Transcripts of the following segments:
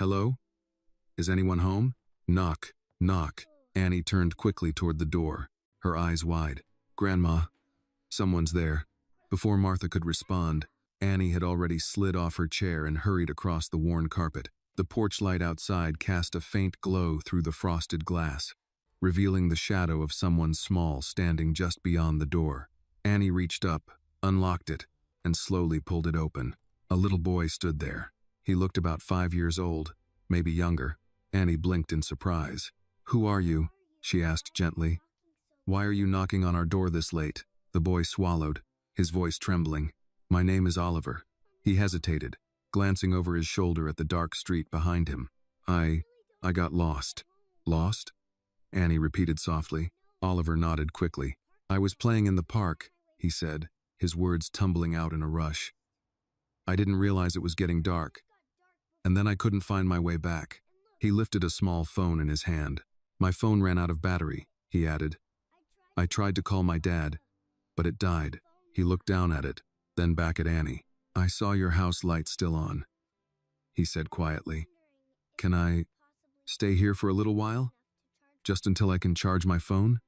Hello? Is anyone home? Knock, knock. Annie turned quickly toward the door, her eyes wide. Grandma, someone's there. Before Martha could respond, Annie had already slid off her chair and hurried across the worn carpet. The porch light outside cast a faint glow through the frosted glass, revealing the shadow of someone small standing just beyond the door. Annie reached up, unlocked it, and slowly pulled it open. A little boy stood there. He looked about 5 years old, maybe younger. Annie blinked in surprise. "Who are you?" she asked gently. "Why are you knocking on our door this late?" The boy swallowed, his voice trembling. "My name is Oliver." He hesitated, glancing over his shoulder at the dark street behind him. I got lost." "Lost?" Annie repeated softly. Oliver nodded quickly. "I was playing in the park," he said, his words tumbling out in a rush. "I didn't realize it was getting dark. And then I couldn't find my way back." He lifted a small phone in his hand. "My phone ran out of battery," he added. "I tried to call my dad, but it died." He looked down at it, then back at Annie. "I saw your house light still on," he said quietly. "Can I stay here for a little while? Just until I can charge my phone?"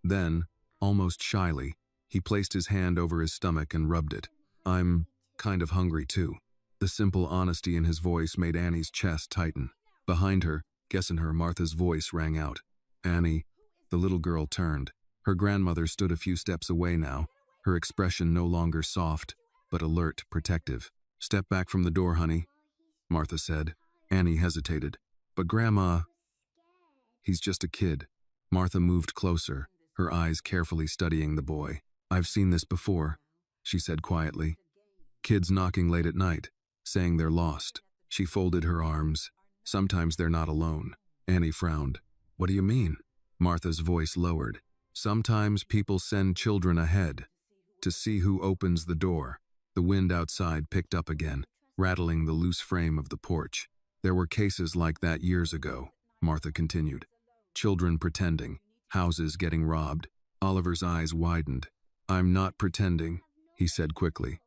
Then, almost shyly, he placed his hand over his stomach and rubbed it. "I'm kind of hungry too." The simple honesty in his voice made Annie's chest tighten. Behind her, guessing her, Martha's voice rang out. "Annie." The little girl turned. Her grandmother stood a few steps away now, her expression no longer soft, but alert, protective. "Step back from the door, honey," Martha said. Annie hesitated. "But Grandma..." "He's just a kid." Martha moved closer, her eyes carefully studying the boy. "I've seen this before," she said quietly. "Kids knocking late at night, saying they're lost." She folded her arms. "Sometimes they're not alone." Annie frowned. "What do you mean?" Martha's voice lowered. "Sometimes people send children ahead to see who opens the door." The wind outside picked up again, rattling the loose frame of the porch. "There were cases like that years ago," Martha continued. "Children pretending, houses getting robbed." Oliver's eyes widened. "I'm not pretending," he said quickly.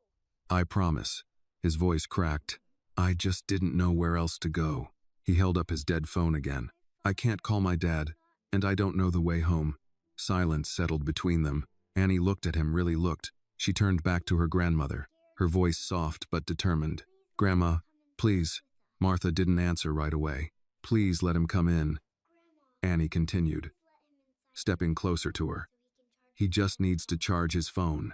"I promise." His voice cracked. "I just didn't know where else to go." He held up his dead phone again. "I can't call my dad, and I don't know the way home." Silence settled between them. Annie looked at him, really looked. She turned back to her grandmother, her voice soft but determined. "Grandma, please." Martha didn't answer right away. "Please let him come in," Annie continued, stepping closer to her. "He just needs to charge his phone.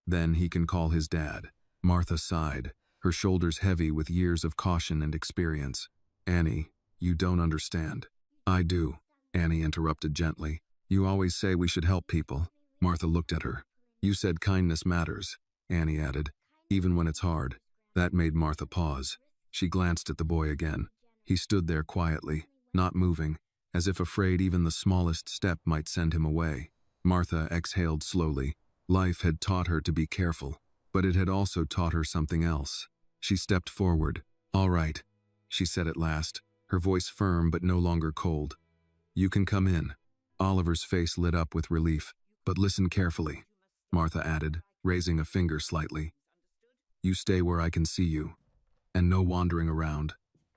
Then he can call his dad." Martha sighed, her shoulders heavy with years of caution and experience. "Annie, you don't understand." "I do," Annie interrupted gently. "You always say we should help people." Martha looked at her. "You said kindness matters," Annie added, "even when it's hard." That made Martha pause. She glanced at the boy again. He stood there quietly, not moving, as if afraid even the smallest step might send him away. Martha exhaled slowly. Life had taught her to be careful, but it had also taught her something else. She stepped forward. "All right," she said at last, her voice firm but no longer cold. "You can come in." Oliver's face lit up with relief. "But listen carefully," Martha added, raising a finger slightly. "You stay where I can see you, and no wandering around.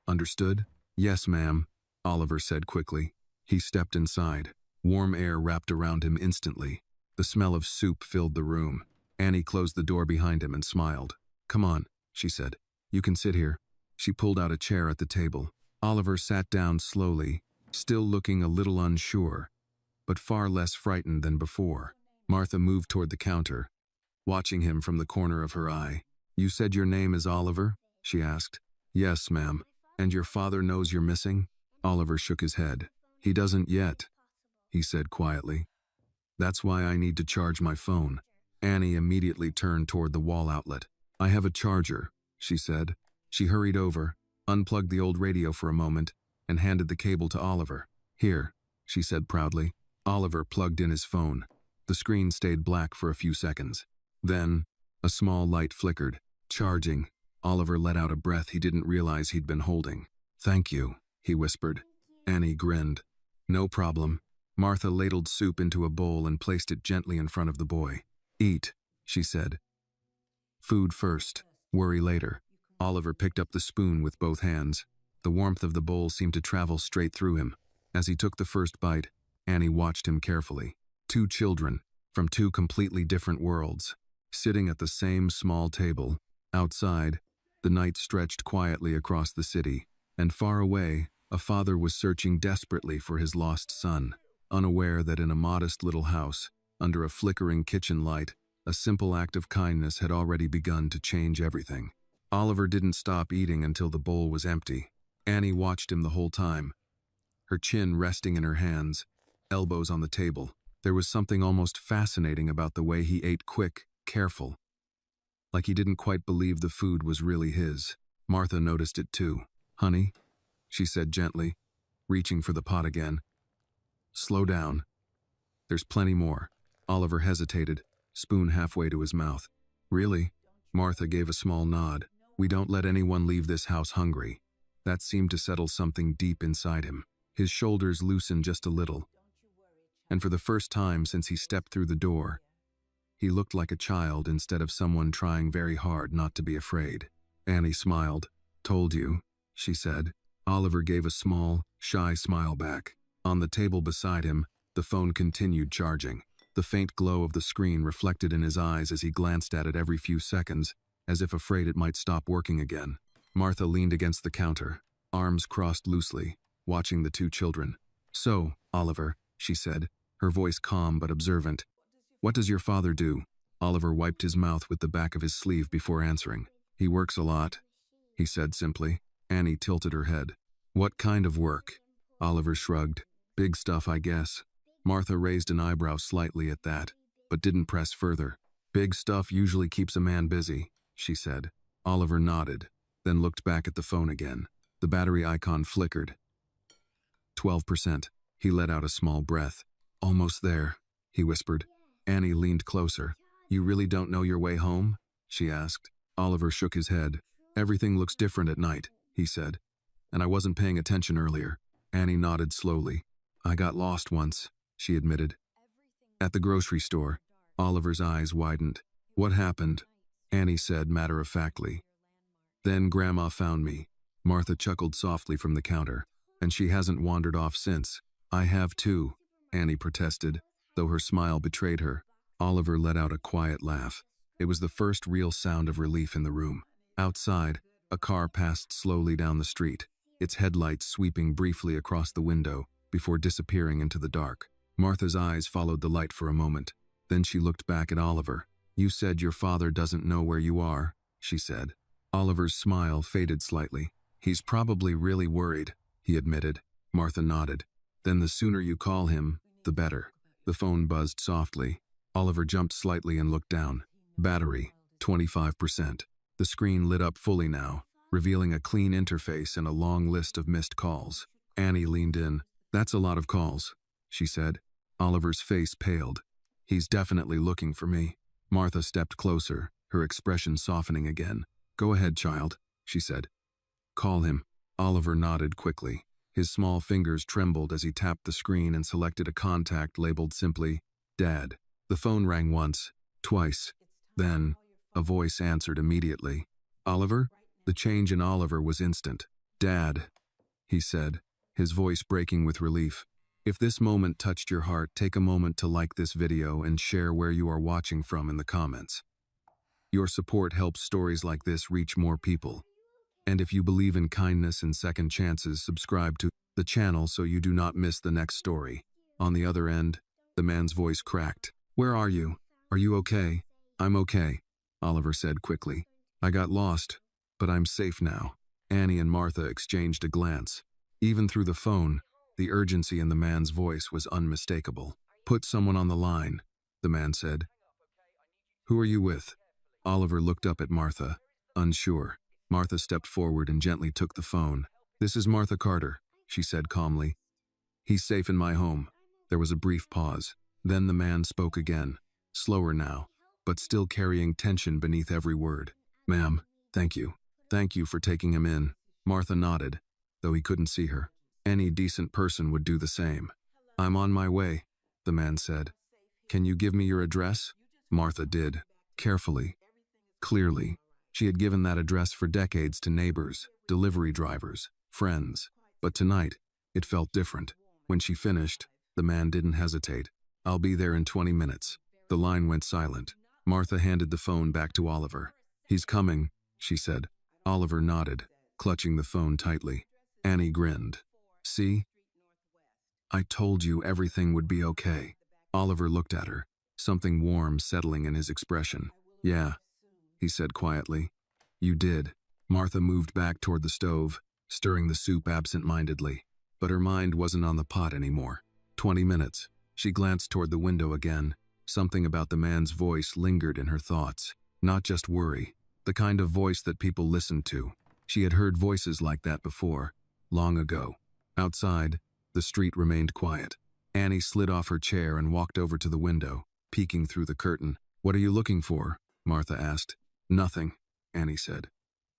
Understood?" "Yes, ma'am," Oliver said quickly. He stepped inside. Warm air wrapped around him instantly. The smell of soup filled the room. Annie closed the door behind him and smiled. "Come on," she said. "You can sit here." She pulled out a chair at the table. Oliver sat down slowly, still looking a little unsure, but far less frightened than before. Martha moved toward the counter, watching him from the corner of her eye. "You said your name is Oliver?" she asked. "Yes, ma'am." "And your father knows you're missing?" Oliver shook his head. "He doesn't yet," he said quietly. "That's why I need to charge my phone." Annie immediately turned toward the wall outlet. "I have a charger," she said. She hurried over, unplugged the old radio for a moment, and handed the cable to Oliver. "Here," she said proudly. Oliver plugged in his phone. The screen stayed black for a few seconds. Then, a small light flickered. "Charging." Oliver let out a breath he didn't realize he'd been holding. "Thank you," he whispered. Annie grinned. "No problem." Martha ladled soup into a bowl and placed it gently in front of the boy. "Eat," she said. "Food first, worry later." Oliver picked up the spoon with both hands. The warmth of the bowl seemed to travel straight through him. As he took the first bite, Annie watched him carefully. Two children, from two completely different worlds, sitting at the same small table. Outside, the night stretched quietly across the city, and far away, a father was searching desperately for his lost son, unaware that in a modest little house, under a flickering kitchen light, a simple act of kindness had already begun to change everything. Oliver didn't stop eating until the bowl was empty. Annie watched him the whole time, her chin resting in her hands, elbows on the table. There was something almost fascinating about the way he ate, quick, careful, like he didn't quite believe the food was really his. Martha noticed it too. "Honey," she said gently, reaching for the pot again. "Slow down. There's plenty more." Oliver hesitated, spoon halfway to his mouth. "Really?" Martha gave a small nod. "We don't let anyone leave this house hungry." That seemed to settle something deep inside him. His shoulders loosened just a little, and for the first time since he stepped through the door, he looked like a child instead of someone trying very hard not to be afraid. Annie smiled. "Told you," she said. Oliver gave a small, shy smile back. On the table beside him, the phone continued charging. The faint glow of the screen reflected in his eyes as he glanced at it every few seconds, as if afraid it might stop working again. Martha leaned against the counter, arms crossed loosely, watching the two children. "So, Oliver," she said, her voice calm but observant, "what does your father do?" Oliver wiped his mouth with the back of his sleeve before answering. "He works a lot," he said simply. Annie tilted her head. "What kind of work?" Oliver shrugged. "Big stuff, I guess." Martha raised an eyebrow slightly at that, but didn't press further. "Big stuff usually keeps a man busy," she said. Oliver nodded, then looked back at the phone again. The battery icon flickered. 12%. He let out a small breath. "Almost there," he whispered. Annie leaned closer. "You really don't know your way home?" she asked. Oliver shook his head. "Everything looks different at night," he said. "And I wasn't paying attention earlier." Annie nodded slowly. "I got lost once," she admitted. "At the grocery store." Oliver's eyes widened. "What happened?" Annie said matter-of-factly. "Then Grandma found me." Martha chuckled softly from the counter. "And she hasn't wandered off since." "I have too," Annie protested, though her smile betrayed her. Oliver let out a quiet laugh. It was the first real sound of relief in the room. Outside, a car passed slowly down the street, its headlights sweeping briefly across the window before disappearing into the dark. Martha's eyes followed the light for a moment. Then she looked back at Oliver. "You said your father doesn't know where you are," she said. Oliver's smile faded slightly. "He's probably really worried," he admitted. Martha nodded. "Then the sooner you call him, the better." The phone buzzed softly. Oliver jumped slightly and looked down. Battery, 25%. The screen lit up fully now, revealing a clean interface and a long list of missed calls. Annie leaned in. "That's a lot of calls," she said. Oliver's face paled. "He's definitely looking for me." Martha stepped closer, her expression softening again. "Go ahead, child," she said. "Call him." Oliver nodded quickly. His small fingers trembled as he tapped the screen and selected a contact labeled simply, "Dad." The phone rang once, twice. Then, a voice answered immediately. "Oliver?" The change in Oliver was instant. "Dad," he said, his voice breaking with relief. If this moment touched your heart, take a moment to like this video and share where you are watching from in the comments. Your support helps stories like this reach more people. And if you believe in kindness and second chances, subscribe to the channel so you do not miss the next story. On the other end, the man's voice cracked. "Where are you? Are you okay?" "I'm okay," Oliver said quickly. "I got lost, but I'm safe now." Annie and Martha exchanged a glance. Even through the phone, the urgency in the man's voice was unmistakable. "Put someone on the line," the man said. "Who are you with?" Oliver looked up at Martha, unsure. Martha stepped forward and gently took the phone. "This is Martha Carter," she said calmly. "He's safe in my home." There was a brief pause. Then the man spoke again, slower now, but still carrying tension beneath every word. "Ma'am, thank you. Thank you for taking him in." Martha nodded, though he couldn't see her. "Any decent person would do the same." "I'm on my way," the man said. "Can you give me your address?" Martha did, carefully, clearly. She had given that address for decades to neighbors, delivery drivers, friends. But tonight, it felt different. When she finished, the man didn't hesitate. "I'll be there in 20 minutes. The line went silent. Martha handed the phone back to Oliver. "He's coming," she said. Oliver nodded, clutching the phone tightly. Annie grinned. "See? I told you everything would be okay." Oliver looked at her, something warm settling in his expression. "Yeah," he said quietly. "You did." Martha moved back toward the stove, stirring the soup absent-mindedly. But her mind wasn't on the pot anymore. 20 minutes. She glanced toward the window again. Something about the man's voice lingered in her thoughts. Not just worry. The kind of voice that people listened to. She had heard voices like that before, long ago. Outside, the street remained quiet. Annie slid off her chair and walked over to the window, peeking through the curtain. "What are you looking for?" Martha asked. "Nothing," Annie said.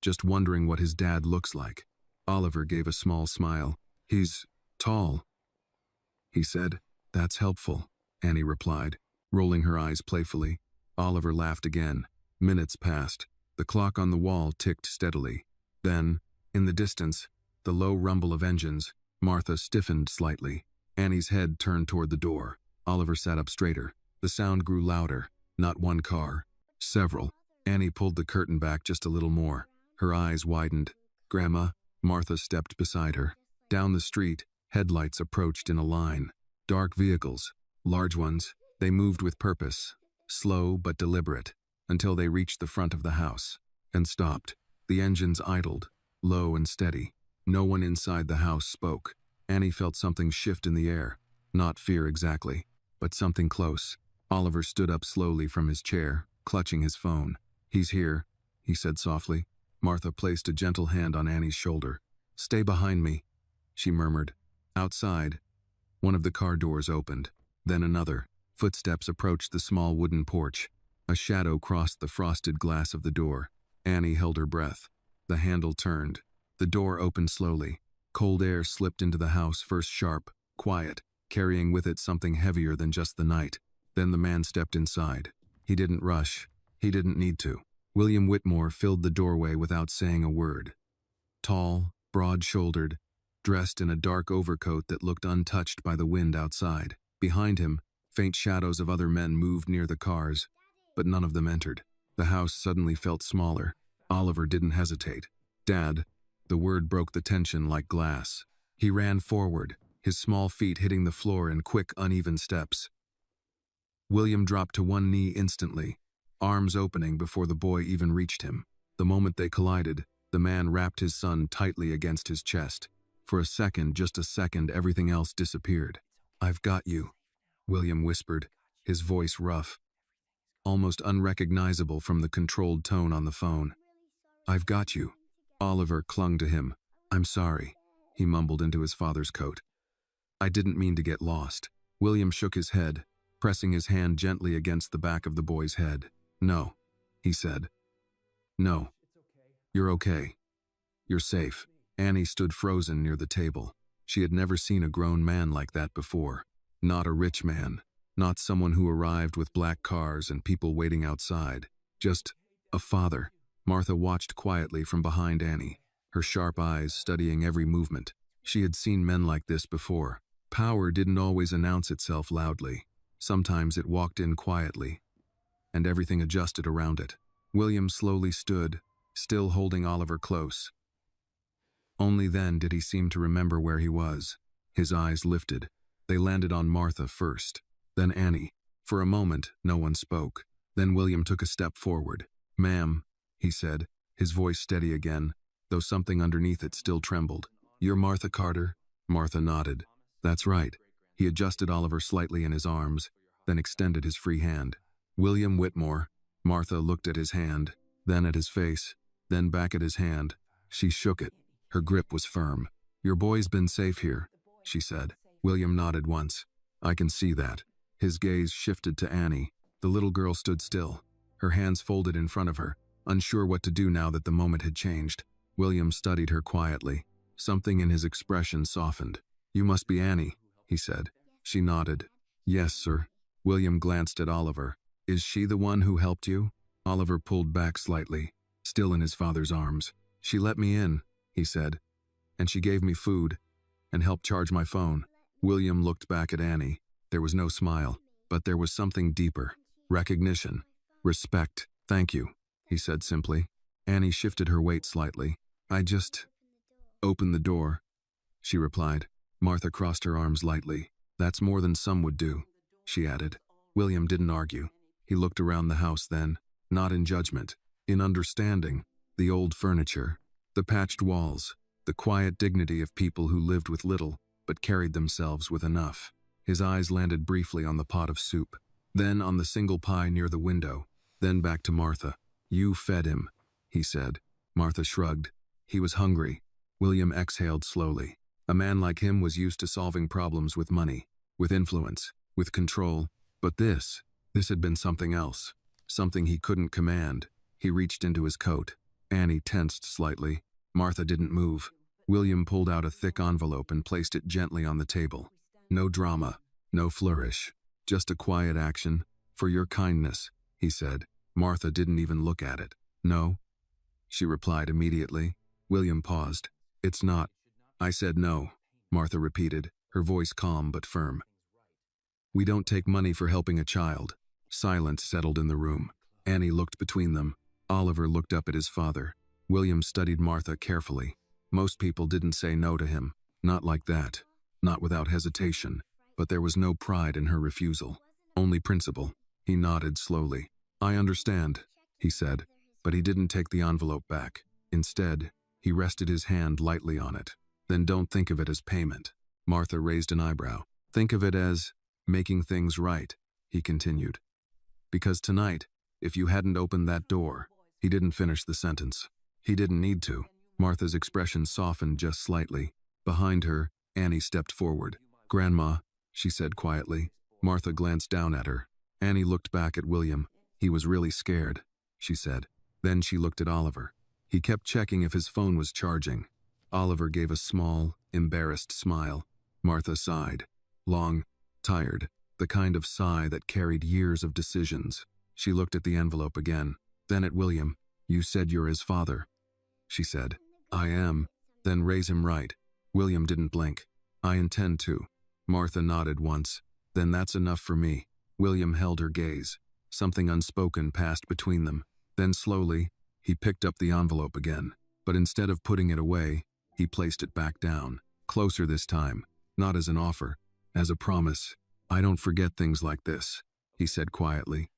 "Just wondering what his dad looks like." Oliver gave a small smile. "He's tall," he said. "That's helpful," Annie replied, rolling her eyes playfully. Oliver laughed again. Minutes passed. The clock on the wall ticked steadily. Then, in the distance, the low rumble of engines. Martha stiffened slightly. Annie's head turned toward the door. Oliver sat up straighter. The sound grew louder. Not one car. Several. Annie pulled the curtain back just a little more. Her eyes widened. "Grandma," Martha stepped beside her. Down the street, headlights approached in a line. Dark vehicles. Large ones. They moved with purpose. Slow but deliberate. Until they reached the front of the house. And stopped. The engines idled. Low and steady. No one inside the house spoke. Annie felt something shift in the air. Not fear exactly, but something close. Oliver stood up slowly from his chair, clutching his phone. "He's here," he said softly. Martha placed a gentle hand on Annie's shoulder. "Stay behind me," she murmured. Outside, one of the car doors opened. Then another. Footsteps approached the small wooden porch. A shadow crossed the frosted glass of the door. Annie held her breath. The handle turned. The door opened slowly. Cold air slipped into the house, first sharp, quiet, carrying with it something heavier than just the night. Then the man stepped inside. He didn't rush. He didn't need to. William Whitmore filled the doorway without saying a word. Tall, broad-shouldered, dressed in a dark overcoat that looked untouched by the wind outside. Behind him, faint shadows of other men moved near the cars, but none of them entered. The house suddenly felt smaller. Oliver didn't hesitate. "Dad." The word broke the tension like glass. He ran forward, his small feet hitting the floor in quick, uneven steps. William dropped to one knee instantly, arms opening before the boy even reached him. The moment they collided, the man wrapped his son tightly against his chest. For a second, just a second, everything else disappeared. "I've got you," William whispered, his voice rough, almost unrecognizable from the controlled tone on the phone. "I've got you." Oliver clung to him. "I'm sorry," he mumbled into his father's coat. "I didn't mean to get lost." William shook his head, pressing his hand gently against the back of the boy's head. "No," he said. "No. You're okay. You're safe." Annie stood frozen near the table. She had never seen a grown man like that before. Not a rich man. Not someone who arrived with black cars and people waiting outside. Just a father. Martha watched quietly from behind Annie, her sharp eyes studying every movement. She had seen men like this before. Power didn't always announce itself loudly. Sometimes it walked in quietly, and everything adjusted around it. William slowly stood, still holding Oliver close. Only then did he seem to remember where he was. His eyes lifted. They landed on Martha first, then Annie. For a moment, no one spoke. Then William took a step forward. "Ma'am," he said, his voice steady again, though something underneath it still trembled. "You're Martha Carter?" Martha nodded. "That's right." He adjusted Oliver slightly in his arms, then extended his free hand. "William Whitmore." Martha looked at his hand, then at his face, then back at his hand. She shook it. Her grip was firm. "Your boy's been safe here," she said. William nodded once. "I can see that." His gaze shifted to Annie. The little girl stood still, her hands folded in front of her, unsure what to do now that the moment had changed. William studied her quietly. Something in his expression softened. "You must be Annie," he said. She nodded. "Yes, sir." William glanced at Oliver. "Is she the one who helped you?" Oliver pulled back slightly, still in his father's arms. "She let me in," he said. and she gave me food and helped charge my phone. William looked back at Annie. There was no smile, but there was something deeper. Recognition. Respect. Thank you, he said simply. Annie shifted her weight slightly. I just opened the door, she replied. Martha crossed her arms lightly. That's more than some would do, she added. William didn't argue. He looked around the house then, not in judgment, in understanding. The old furniture, the patched walls, the quiet dignity of people who lived with little but carried themselves with enough. His eyes landed briefly on the pot of soup, then on the single pie near the window, then back to Martha. You fed him, he said. Martha shrugged. He was hungry. William exhaled slowly. A man like him was used to solving problems with money, with influence, with control. But this had been something else, something he couldn't command. He reached into his coat. Annie tensed slightly. Martha didn't move. William pulled out a thick envelope and placed it gently on the table. No drama, no flourish, just a quiet action. For your kindness, he said. Martha didn't even look at it. No, she replied immediately. William paused. It's not. I said no, Martha repeated, her voice calm but firm. We don't take money for helping a child. Silence settled in the room. Annie looked between them. Oliver looked up at his father. William studied Martha carefully. Most people didn't say no to him. Not like that. Not without hesitation. But there was no pride in her refusal. Only principle. He nodded slowly. I understand, he said, but he didn't take the envelope back. Instead, he rested his hand lightly on it. Then don't think of it as payment. Martha raised an eyebrow. Think of it as making things right, he continued. Because tonight, if you hadn't opened that door, he didn't finish the sentence. He didn't need to. Martha's expression softened just slightly. Behind her, Annie stepped forward. Grandma, she said quietly. Martha glanced down at her. Annie looked back at William. He was really scared, she said. Then she looked at Oliver. He kept checking if his phone was charging. Oliver gave a small, embarrassed smile. Martha sighed. Long, tired, the kind of sigh that carried years of decisions. She looked at the envelope again, then at William. You said you're his father, she said. I am. Then raise him right. William didn't blink. I intend to. Martha nodded once. Then that's enough for me. William held her gaze. Something unspoken passed between them. Then slowly, he picked up the envelope again. But instead of putting it away, he placed it back down. Closer this time. Not as an offer, as a promise. I don't forget things like this, he said quietly.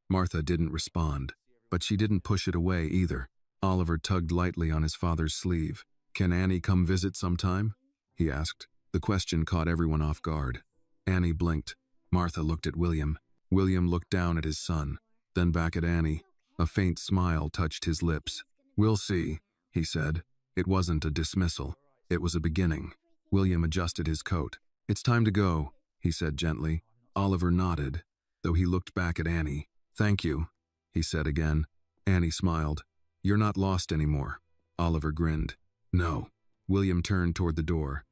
Martha didn't respond, but she didn't push it away either. Oliver tugged lightly on his father's sleeve. Can Annie come visit sometime? He asked. The question caught everyone off guard. Annie blinked. Martha looked at William. William looked down at his son, then back at Annie. A faint smile touched his lips. We'll see, he said. It wasn't a dismissal. It was a beginning. William adjusted his coat. It's time to go, he said gently. Oliver nodded, though he looked back at Annie. Thank you, he said again. Annie smiled. You're not lost anymore. Oliver grinned. No. William turned toward the door,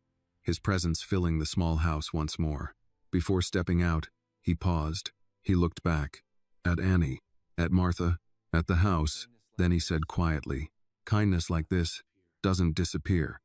his presence filling the small house once more. Before stepping out, he paused. He looked back. At Annie, at Martha, at the house. Then he said quietly, kindness like this doesn't disappear.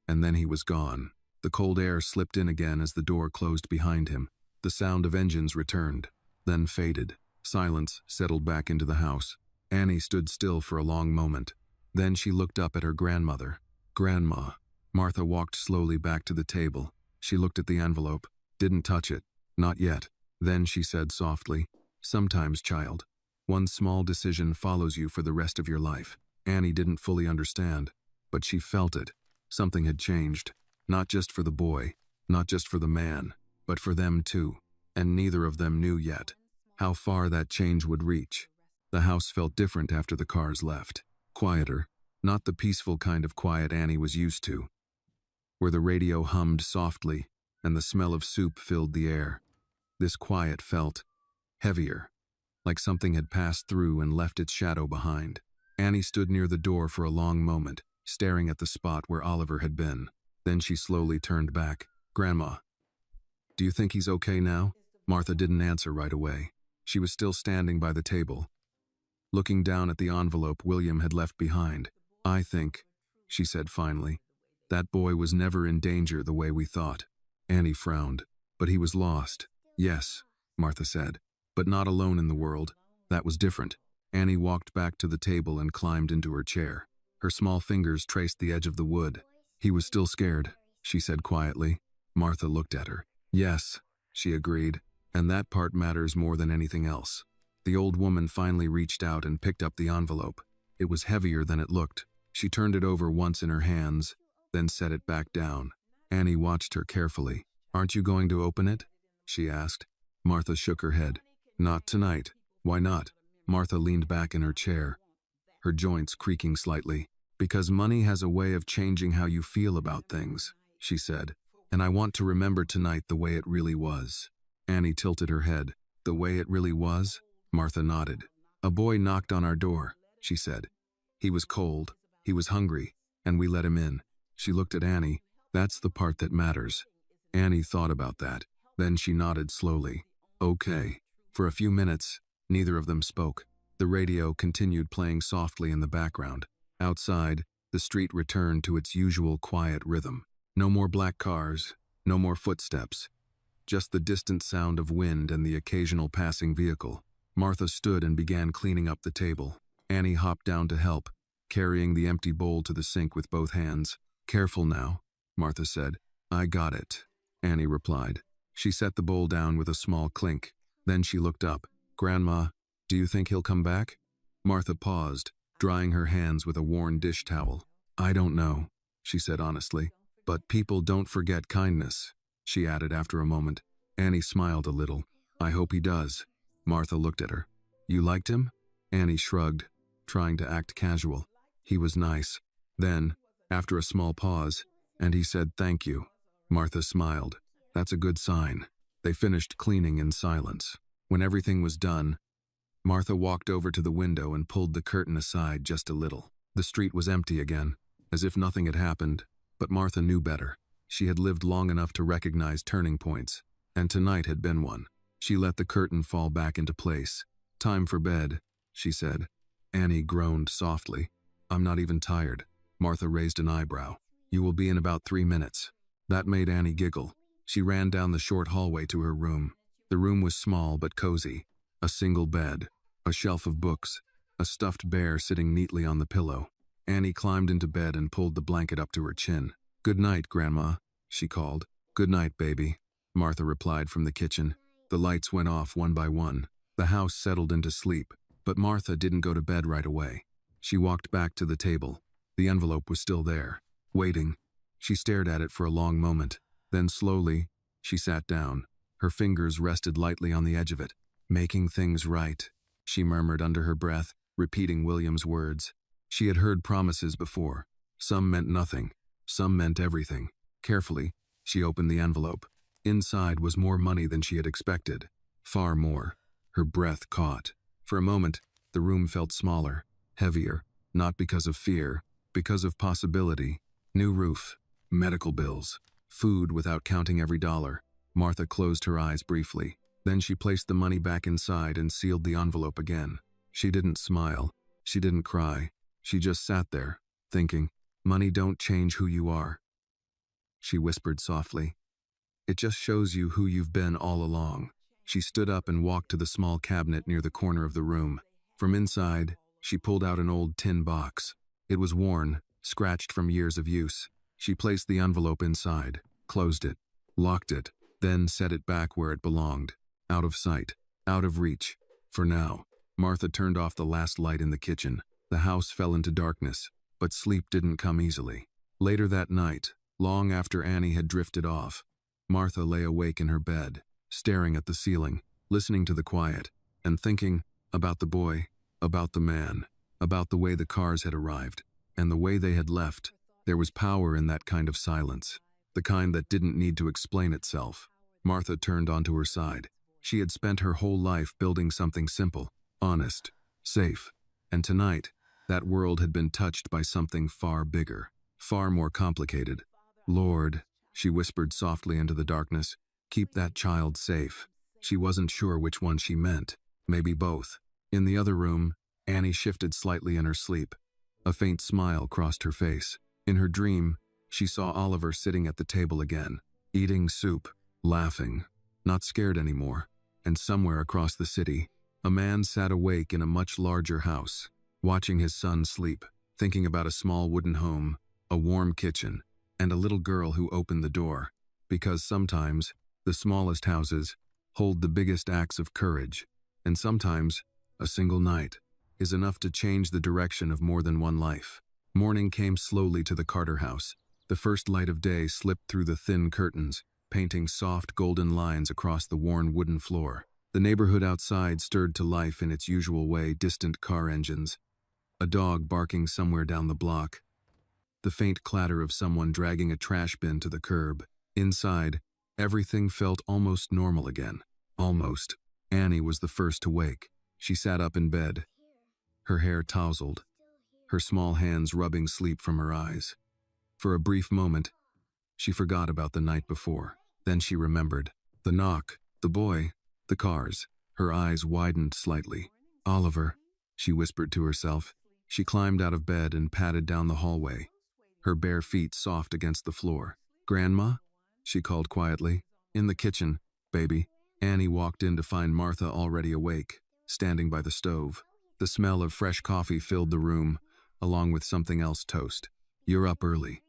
And then he was gone. The cold air slipped in again as the door closed behind him. The sound of engines returned, then faded. Silence settled back into the house. Annie stood still for a long moment. Then she looked up at her grandmother. Grandma. Martha walked slowly back to the table. She looked at the envelope. Didn't touch it. Not yet. Then she said softly, sometimes, child, one small decision follows you for the rest of your life. Annie didn't fully understand, but she felt it. Something had changed. Not just for the boy, not just for the man, but for them too. And neither of them knew yet how far that change would reach. The house felt different after the cars left. Quieter, not the peaceful kind of quiet Annie was used to, where the radio hummed softly and the smell of soup filled the air. This quiet felt heavier, like something had passed through and left its shadow behind. Annie stood near the door for a long moment, staring at the spot where Oliver had been. Then she slowly turned back. Grandma, do you think he's okay now? Martha didn't answer right away. She was still standing by the table, looking down at the envelope William had left behind. I think, she said finally, That boy was never in danger the way we thought. Annie frowned. But he was lost. Yes, Martha said. But not alone in the world. That was different. Annie walked back to the table and climbed into her chair. Her small fingers traced the edge of the wood. He was still scared, she said quietly. Martha looked at her. Yes, she agreed. And that part matters more than anything else. The old woman finally reached out and picked up the envelope. It was heavier than it looked. She turned it over once in her hands, then set it back down. Annie watched her carefully. Aren't you going to open it? She asked. Martha shook her head. Not tonight. Why not? Martha leaned back in her chair, her joints creaking slightly. Because money has a way of changing how you feel about things, she said. And I want to remember tonight the way it really was. Annie tilted her head. The way it really was? Martha nodded. A boy knocked on our door, she said. He was cold, he was hungry, and we let him in. She looked at Annie. That's the part that matters. Annie thought about that. Then she nodded slowly. Okay. For a few minutes, neither of them spoke. The radio continued playing softly in the background. Outside, the street returned to its usual quiet rhythm. No more black cars, no more footsteps. Just the distant sound of wind and the occasional passing vehicle. Martha stood and began cleaning up the table. Annie hopped down to help, carrying the empty bowl to the sink with both hands. Careful now, Martha said. I got it, Annie replied. She set the bowl down with a small clink. Then she looked up. Grandma, do you think he'll come back? Martha paused, drying her hands with a worn dish towel. I don't know, she said honestly. But people don't forget kindness, she added after a moment. Annie smiled a little. I hope he does. Martha looked at her. You liked him? Annie shrugged, trying to act casual. He was nice. Then, after a small pause, and he said thank you. Martha smiled. That's a good sign. They finished cleaning in silence. When everything was done, Martha walked over to the window and pulled the curtain aside just a little. The street was empty again, as if nothing had happened, but Martha knew better. She had lived long enough to recognize turning points, and tonight had been one. She let the curtain fall back into place. Time for bed, she said. Annie groaned softly. I'm not even tired. Martha raised an eyebrow. You will be in about 3 minutes. That made Annie giggle. She ran down the short hallway to her room. The room was small but cozy. A single bed, a shelf of books, a stuffed bear sitting neatly on the pillow. Annie climbed into bed and pulled the blanket up to her chin. Good night, Grandma, she called. Good night, baby, Martha replied from the kitchen. The lights went off one by one. The house settled into sleep, but Martha didn't go to bed right away. She walked back to the table. The envelope was still there, waiting. She stared at it for a long moment. Then slowly, she sat down. Her fingers rested lightly on the edge of it. Making things right, she murmured under her breath, repeating William's words. She had heard promises before. Some meant nothing. Some meant everything. Carefully, she opened the envelope. Inside was more money than she had expected. Far more. Her breath caught. For a moment, the room felt smaller, heavier, not because of fear, because of possibility. New roof, medical bills, food without counting every dollar. Martha closed her eyes briefly. Then she placed the money back inside and sealed the envelope again. She didn't smile. She didn't cry. She just sat there, thinking, money don't change who you are. She whispered softly. It just shows you who you've been all along. She stood up and walked to the small cabinet near the corner of the room. From inside, she pulled out an old tin box. It was worn, scratched from years of use. She placed the envelope inside, closed it, locked it, then set it back where it belonged. Out of sight, out of reach. For now. Martha turned off the last light in the kitchen. The house fell into darkness, but sleep didn't come easily. Later that night, long after Annie had drifted off, Martha lay awake in her bed, staring at the ceiling, listening to the quiet, and thinking about the boy, about the man, about the way the cars had arrived, and the way they had left. There was power in that kind of silence, the kind that didn't need to explain itself. Martha turned onto her side. She had spent her whole life building something simple, honest, safe, and tonight, that world had been touched by something far bigger, far more complicated. Lord, she whispered softly into the darkness, keep that child safe. She wasn't sure which one she meant, maybe both. In the other room, Annie shifted slightly in her sleep. A faint smile crossed her face. In her dream, She saw Oliver sitting at the table again, eating soup, laughing, not scared anymore. And somewhere across the city, a man sat awake in a much larger house, watching his son sleep, thinking about a small wooden home, a warm kitchen, and a little girl who opened the door. Because sometimes, the smallest houses hold the biggest acts of courage, and sometimes, a single night is enough to change the direction of more than one life. Morning came slowly to the Carter house. The first light of day slipped through the thin curtains, painting soft golden lines across the worn wooden floor. The neighborhood outside stirred to life in its usual way, distant car engines, a dog barking somewhere down the block, the faint clatter of someone dragging a trash bin to the curb. Inside, everything felt almost normal again. Almost. Annie was the first to wake. She sat up in bed, her hair tousled, her small hands rubbing sleep from her eyes. For a brief moment, she forgot about the night before. Then she remembered. The knock, the boy, the cars. Her eyes widened slightly. Oliver, she whispered to herself. She climbed out of bed and padded down the hallway, her bare feet soft against the floor. Grandma? She called quietly. In the kitchen, baby. Annie walked in to find Martha already awake, standing by the stove. The smell of fresh coffee filled the room, along with something else toast. You're up early,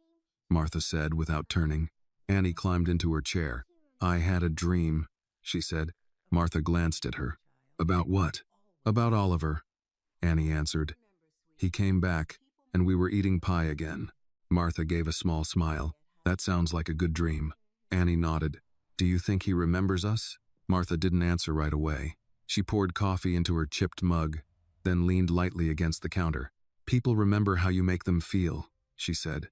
Martha said without turning. Annie climbed into her chair. I had a dream, she said. Martha glanced at her. About what? About Oliver, Annie answered. He came back, and we were eating pie again. Martha gave a small smile. That sounds like a good dream. Annie nodded. Do you think he remembers us? Martha didn't answer right away. She poured coffee into her chipped mug, then leaned lightly against the counter. People remember how you make them feel, she said.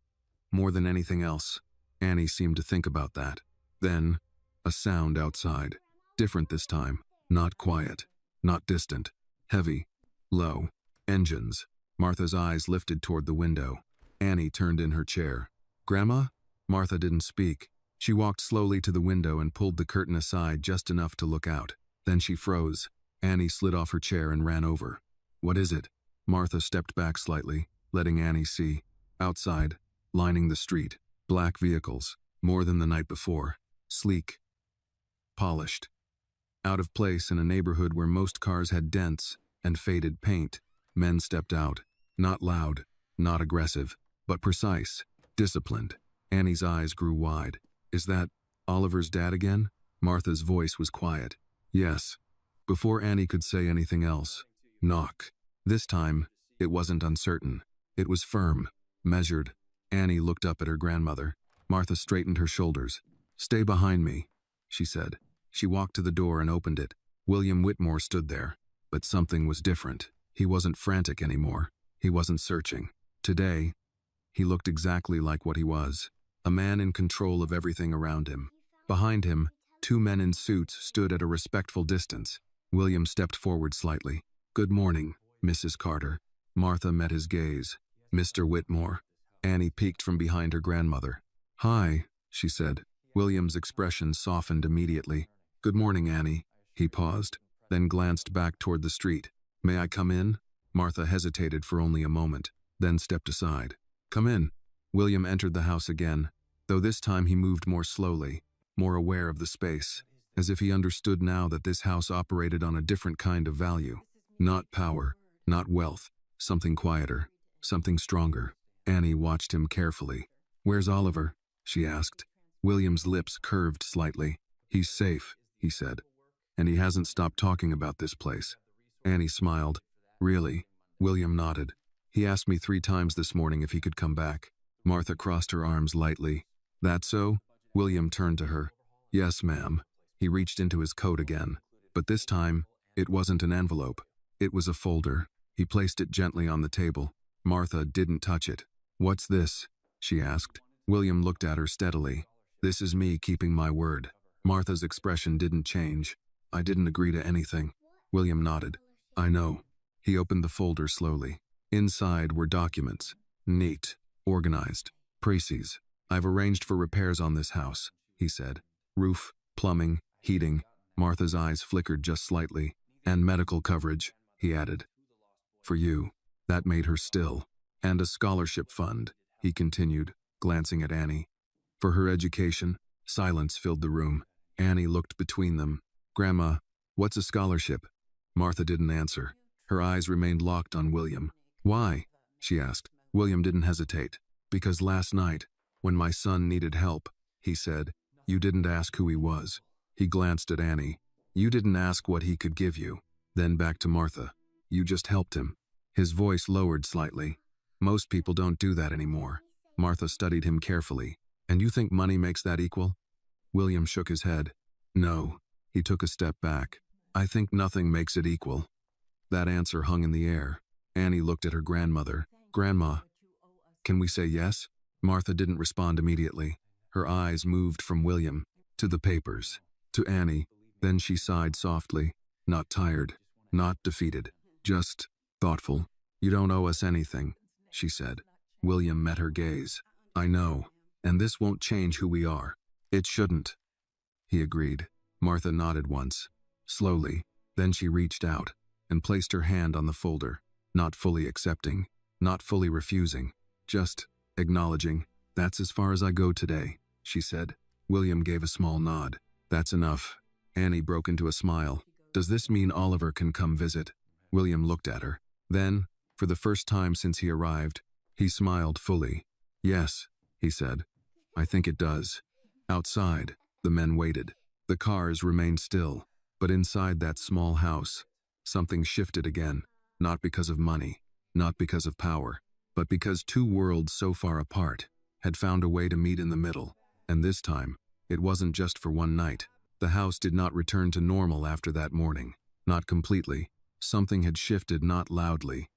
More than anything else. Annie seemed to think about that. Then, a sound outside. Different this time. Not quiet. Not distant. Heavy. Low. Engines. Martha's eyes lifted toward the window. Annie turned in her chair. Grandma? Martha didn't speak. She walked slowly to the window and pulled the curtain aside just enough to look out. Then she froze. Annie slid off her chair and ran over. What is it? Martha stepped back slightly, letting Annie see. Outside, lining the street, black vehicles, more than the night before. Sleek. Polished. Out of place in a neighborhood where most cars had dents and faded paint. Men stepped out. Not loud, not aggressive, but precise, disciplined. Annie's eyes grew wide. Is that Oliver's dad again? Martha's voice was quiet. Yes. Before Annie could say anything else, knock. This time, it wasn't uncertain. It was firm, measured. Annie looked up at her grandmother. Martha straightened her shoulders. Stay behind me, she said. She walked to the door and opened it. William Whitmore stood there. But something was different. He wasn't frantic anymore. He wasn't searching. Today, he looked exactly like what he was. A man in control of everything around him. Behind him, two men in suits stood at a respectful distance. William stepped forward slightly. Good morning, Mrs. Carter. Martha met his gaze. Mr. Whitmore. Annie peeked from behind her grandmother. Hi, she said. William's expression softened immediately. Good morning, Annie. He paused, then glanced back toward the street. May I come in? Martha hesitated for only a moment, then stepped aside. Come in. William entered the house again, though this time he moved more slowly, more aware of the space, as if he understood now that this house operated on a different kind of value. Not power, not wealth, something quieter, something stronger. Annie watched him carefully. Where's Oliver? She asked. William's lips curved slightly. He's safe, he said. And he hasn't stopped talking about this place. Annie smiled. Really? William nodded. He asked me 3 times this morning if he could come back. Martha crossed her arms lightly. That so? William turned to her. Yes, ma'am. He reached into his coat again. But this time, it wasn't an envelope. It was a folder. He placed it gently on the table. Martha didn't touch it. What's this? She asked. William looked at her steadily. This is me keeping my word. Martha's expression didn't change. I didn't agree to anything. William nodded. I know. He opened the folder slowly. Inside were documents. Neat. Organized. Précis. I've arranged for repairs on this house, he said. Roof, plumbing, heating. Martha's eyes flickered just slightly. And medical coverage, he added. For you. That made her still. And a scholarship fund, he continued. glancing at Annie. For her education, silence filled the room. Annie looked between them. Grandma, what's a scholarship? Martha didn't answer. Her eyes remained locked on William. Why? She asked. William didn't hesitate. Because last night, when my son needed help, he said, you didn't ask who he was. He glanced at Annie. You didn't ask what he could give you. Then back to Martha. You just helped him. His voice lowered slightly. Most people don't do that anymore. Martha studied him carefully. And you think money makes that equal? William shook his head. No. He took a step back. I think nothing makes it equal. That answer hung in the air. Annie looked at her grandmother. Grandma, can we say yes? Martha didn't respond immediately. Her eyes moved from William to the papers, to Annie. Then she sighed softly. Not tired, not defeated, just thoughtful. You don't owe us anything, she said. William met her gaze. I know, and this won't change who we are. It shouldn't, he agreed. Martha nodded once, slowly. Then she reached out and placed her hand on the folder, not fully accepting, not fully refusing, just acknowledging. That's as far as I go today, she said. William gave a small nod. That's enough. Annie broke into a smile. Does this mean Oliver can come visit? William looked at her. Then, for the first time since he arrived, he smiled fully. Yes, he said. I think it does. Outside, the men waited. The cars remained still, but inside that small house, something shifted again, not because of money, not because of power, but because two worlds so far apart had found a way to meet in the middle. And this time, it wasn't just for one night. The house did not return to normal after that morning. Not completely. Something had shifted, not loudly,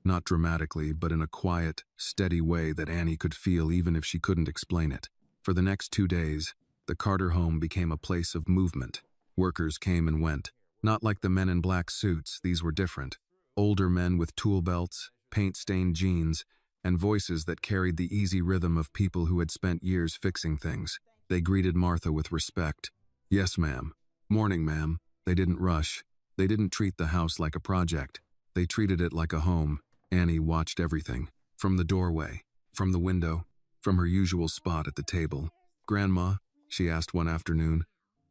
not dramatically, but in a quiet, steady way that Annie could feel even if she couldn't explain it. For the next 2 days, the Carter home became a place of movement. Workers came and went. Not like the men in black suits, these were different. Older men with tool belts, paint-stained jeans, and voices that carried the easy rhythm of people who had spent years fixing things. They greeted Martha with respect. Yes, ma'am. Morning, ma'am. They didn't rush. They didn't treat the house like a project. They treated it like a home. Annie watched everything. From the doorway, from the window, from her usual spot at the table. Grandma, she asked one afternoon,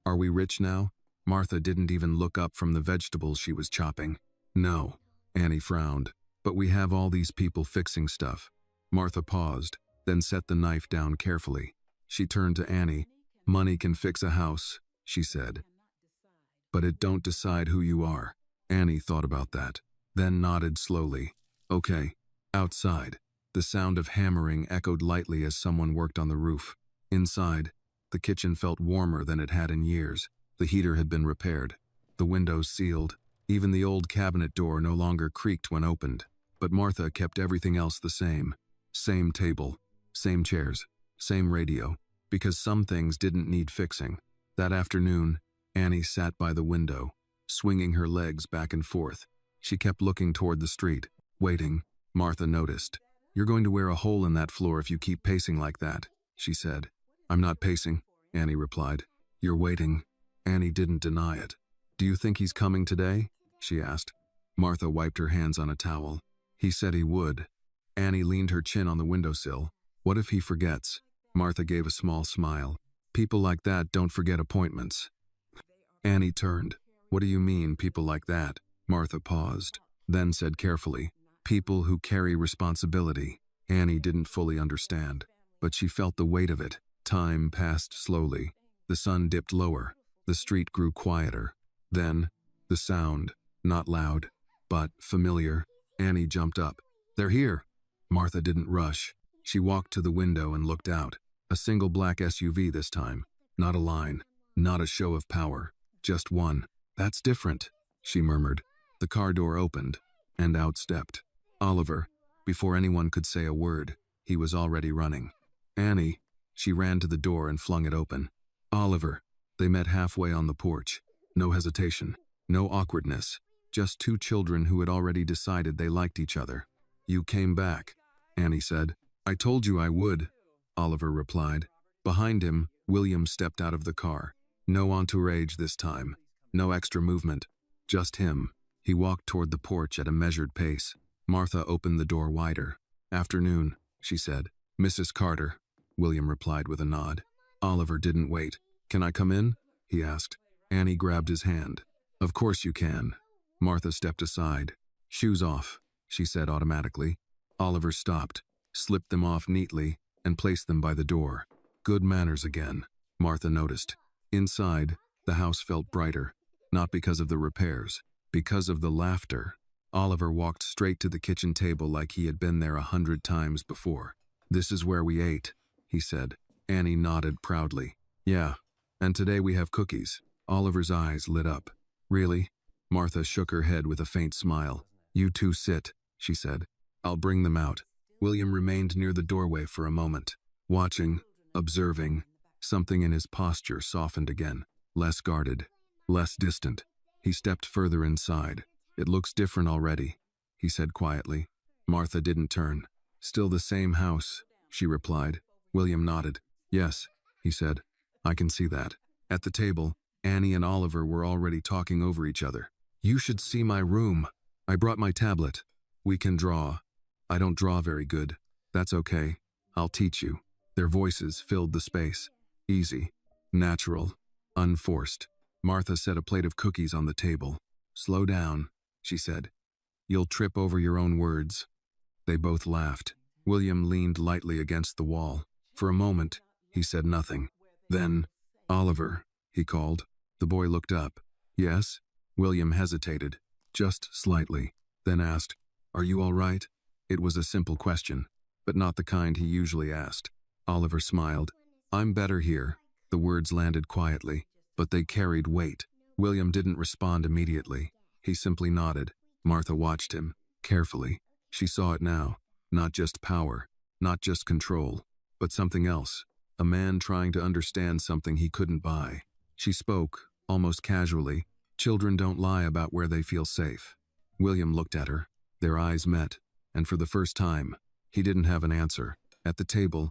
are we rich now? Martha didn't even look up from the vegetables she was chopping. No. Annie frowned. But we have all these people fixing stuff. Martha paused, then set the knife down carefully. She turned to Annie. Money can fix a house, she said. But it don't decide who you are. Annie thought about that, then nodded slowly. Okay. Outside, the sound of hammering echoed lightly as someone worked on the roof. Inside, the kitchen felt warmer than it had in years. The heater had been repaired. The windows sealed. Even the old cabinet door no longer creaked when opened. But Martha kept everything else the same. Same table, same chairs, same radio, because some things didn't need fixing. That afternoon, Annie sat by the window, swinging her legs back and forth. She kept looking toward the street, waiting. Martha noticed. You're going to wear a hole in that floor if you keep pacing like that, she said. I'm not pacing, Annie replied. You're waiting. Annie didn't deny it. Do you think he's coming today? She asked. Martha wiped her hands on a towel. He said he would. Annie leaned her chin on the windowsill. What if he forgets? Martha gave a small smile. People like that don't forget appointments. Annie turned. What do you mean, people like that? Martha paused, then said carefully, people who carry responsibility. Annie didn't fully understand, but she felt the weight of it. Time passed slowly. The sun dipped lower. The street grew quieter. Then, the sound, not loud, but familiar. Annie jumped up. They're here. Martha didn't rush. She walked to the window and looked out. A single black SUV this time. Not a line. Not a show of power. Just one. That's different, she murmured. The car door opened, and out stepped Oliver. Before anyone could say a word, he was already running. Annie. She ran to the door and flung it open. Oliver. They met halfway on the porch. No hesitation. No awkwardness. Just two children who had already decided they liked each other. You came back, Annie said. I told you I would, Oliver replied. Behind him, William stepped out of the car. No entourage this time. No extra movement. Just him. He walked toward the porch at a measured pace. Martha opened the door wider. Afternoon, she said. Mrs. Carter. William replied with a nod. Oliver didn't wait. Can I come in? He asked. Annie grabbed his hand. Of course you can. Martha stepped aside. Shoes off, she said automatically. Oliver stopped, slipped them off neatly, and placed them by the door. Good manners again, Martha noticed. Inside, the house felt brighter, not because of the repairs, because of the laughter. Oliver walked straight to the kitchen table like he had been there 100 times before. This is where we ate, he said. Annie nodded proudly. Yeah, and today we have cookies. Oliver's eyes lit up. Really? Martha shook her head with a faint smile. You two sit, she said. I'll bring them out. William remained near the doorway for a moment, watching, observing. Something in his posture softened again, less guarded, less distant. He stepped further inside. It looks different already, he said quietly. Martha didn't turn. Still the same house, she replied. William nodded. Yes, he said. I can see that. At the table, Annie and Oliver were already talking over each other. You should see my room. I brought my tablet. We can draw. I don't draw very good. That's okay. I'll teach you. Their voices filled the space. Easy, natural, unforced. Martha set a plate of cookies on the table. Slow down, she said. You'll trip over your own words. They both laughed. William leaned lightly against the wall. For a moment, he said nothing. Then, Oliver, he called. The boy looked up. Yes? William hesitated, just slightly, then asked, Are you all right? It was a simple question, but not the kind he usually asked. Oliver smiled. I'm better here. The words landed quietly, but they carried weight. William didn't respond immediately. He simply nodded. Martha watched him, carefully. She saw it now. Not just power, not just control, but something else. A man trying to understand something he couldn't buy. She spoke, almost casually. Children don't lie about where they feel safe. William looked at her. Their eyes met, and for the first time, he didn't have an answer. At the table,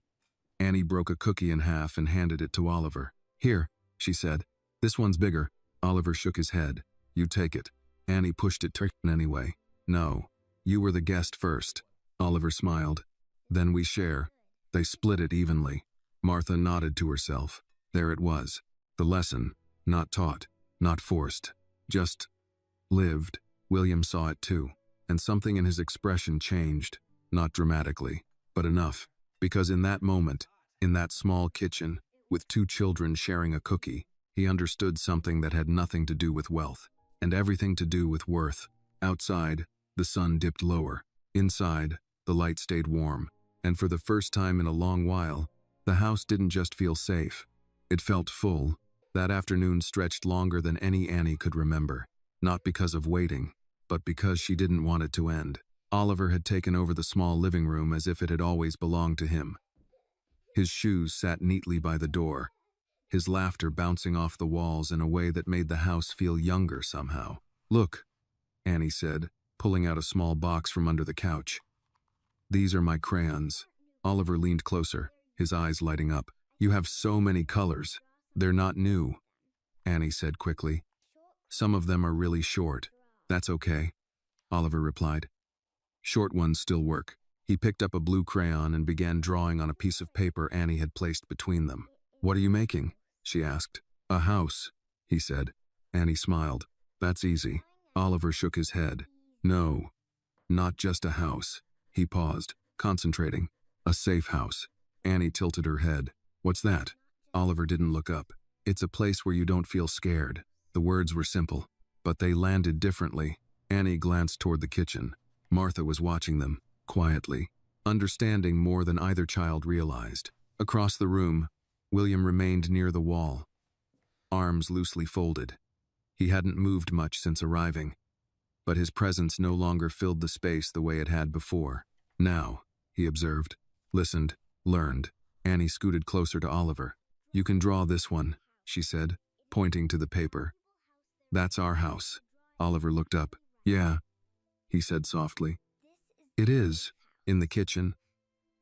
Annie broke a cookie in half and handed it to Oliver. Here, she said. This one's bigger. Oliver shook his head. You take it. Annie pushed it to him anyway. No, you were the guest first. Oliver smiled. Then we share. They split it evenly. Martha nodded to herself. There it was. The lesson, not taught, not forced, just lived. William saw it too, and something in his expression changed, not dramatically, but enough, because in that moment, in that small kitchen, with two children sharing a cookie, he understood something that had nothing to do with wealth, and everything to do with worth. Outside, the sun dipped lower. Inside, the light stayed warm, and for the first time in a long while, the house didn't just feel safe. It felt full. That afternoon stretched longer than any Annie could remember, not because of waiting, but because she didn't want it to end. Oliver had taken over the small living room as if it had always belonged to him. His shoes sat neatly by the door, his laughter bouncing off the walls in a way that made the house feel younger somehow. Look, Annie said, pulling out a small box from under the couch. These are my crayons. Oliver leaned closer, his eyes lighting up. You have so many colors. They're not new, Annie said quickly. Some of them are really short. That's okay, Oliver replied. Short ones still work. He picked up a blue crayon and began drawing on a piece of paper Annie had placed between them. What are you making? She asked. A house, he said. Annie smiled. That's easy. Oliver shook his head. No, not just a house. He paused, concentrating. A safe house. Annie tilted her head. What's that? Oliver didn't look up. It's a place where you don't feel scared. The words were simple, but they landed differently. Annie glanced toward the kitchen. Martha was watching them, quietly, understanding more than either child realized. Across the room, William remained near the wall, arms loosely folded. He hadn't moved much since arriving, but his presence no longer filled the space the way it had before. Now, he observed, listened, learned. Annie scooted closer to Oliver. You can draw this one, she said, pointing to the paper. That's our house. Oliver looked up. Yeah, he said softly. It is. In the kitchen.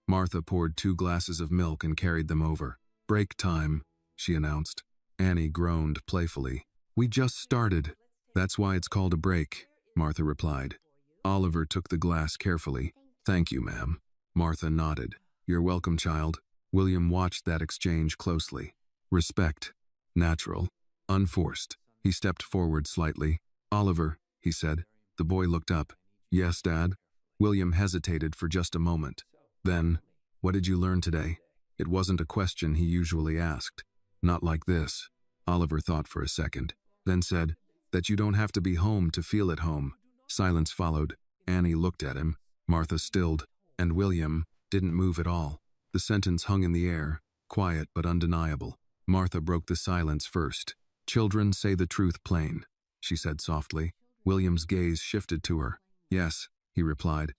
Martha poured 2 glasses of milk and carried them over. Break time, she announced. Annie groaned playfully. We just started. That's why it's called a break, Martha replied. Oliver took the glass carefully. Thank you, ma'am. Martha nodded. You're welcome, child. William watched that exchange closely. Respect. Natural. Unforced. He stepped forward slightly. "Oliver," he said. The boy looked up. "Yes, Dad?" William hesitated for just a moment. Then, "What did you learn today?" It wasn't a question he usually asked. Not like this. Oliver thought for a second, then said, "That you don't have to be home to feel at home." Silence followed. Annie looked at him. Martha stilled, and William didn't move at all. The sentence hung in the air, quiet but undeniable. Martha broke the silence first. "Children say the truth plain," she said softly. William's gaze shifted to her. "Yes," he replied.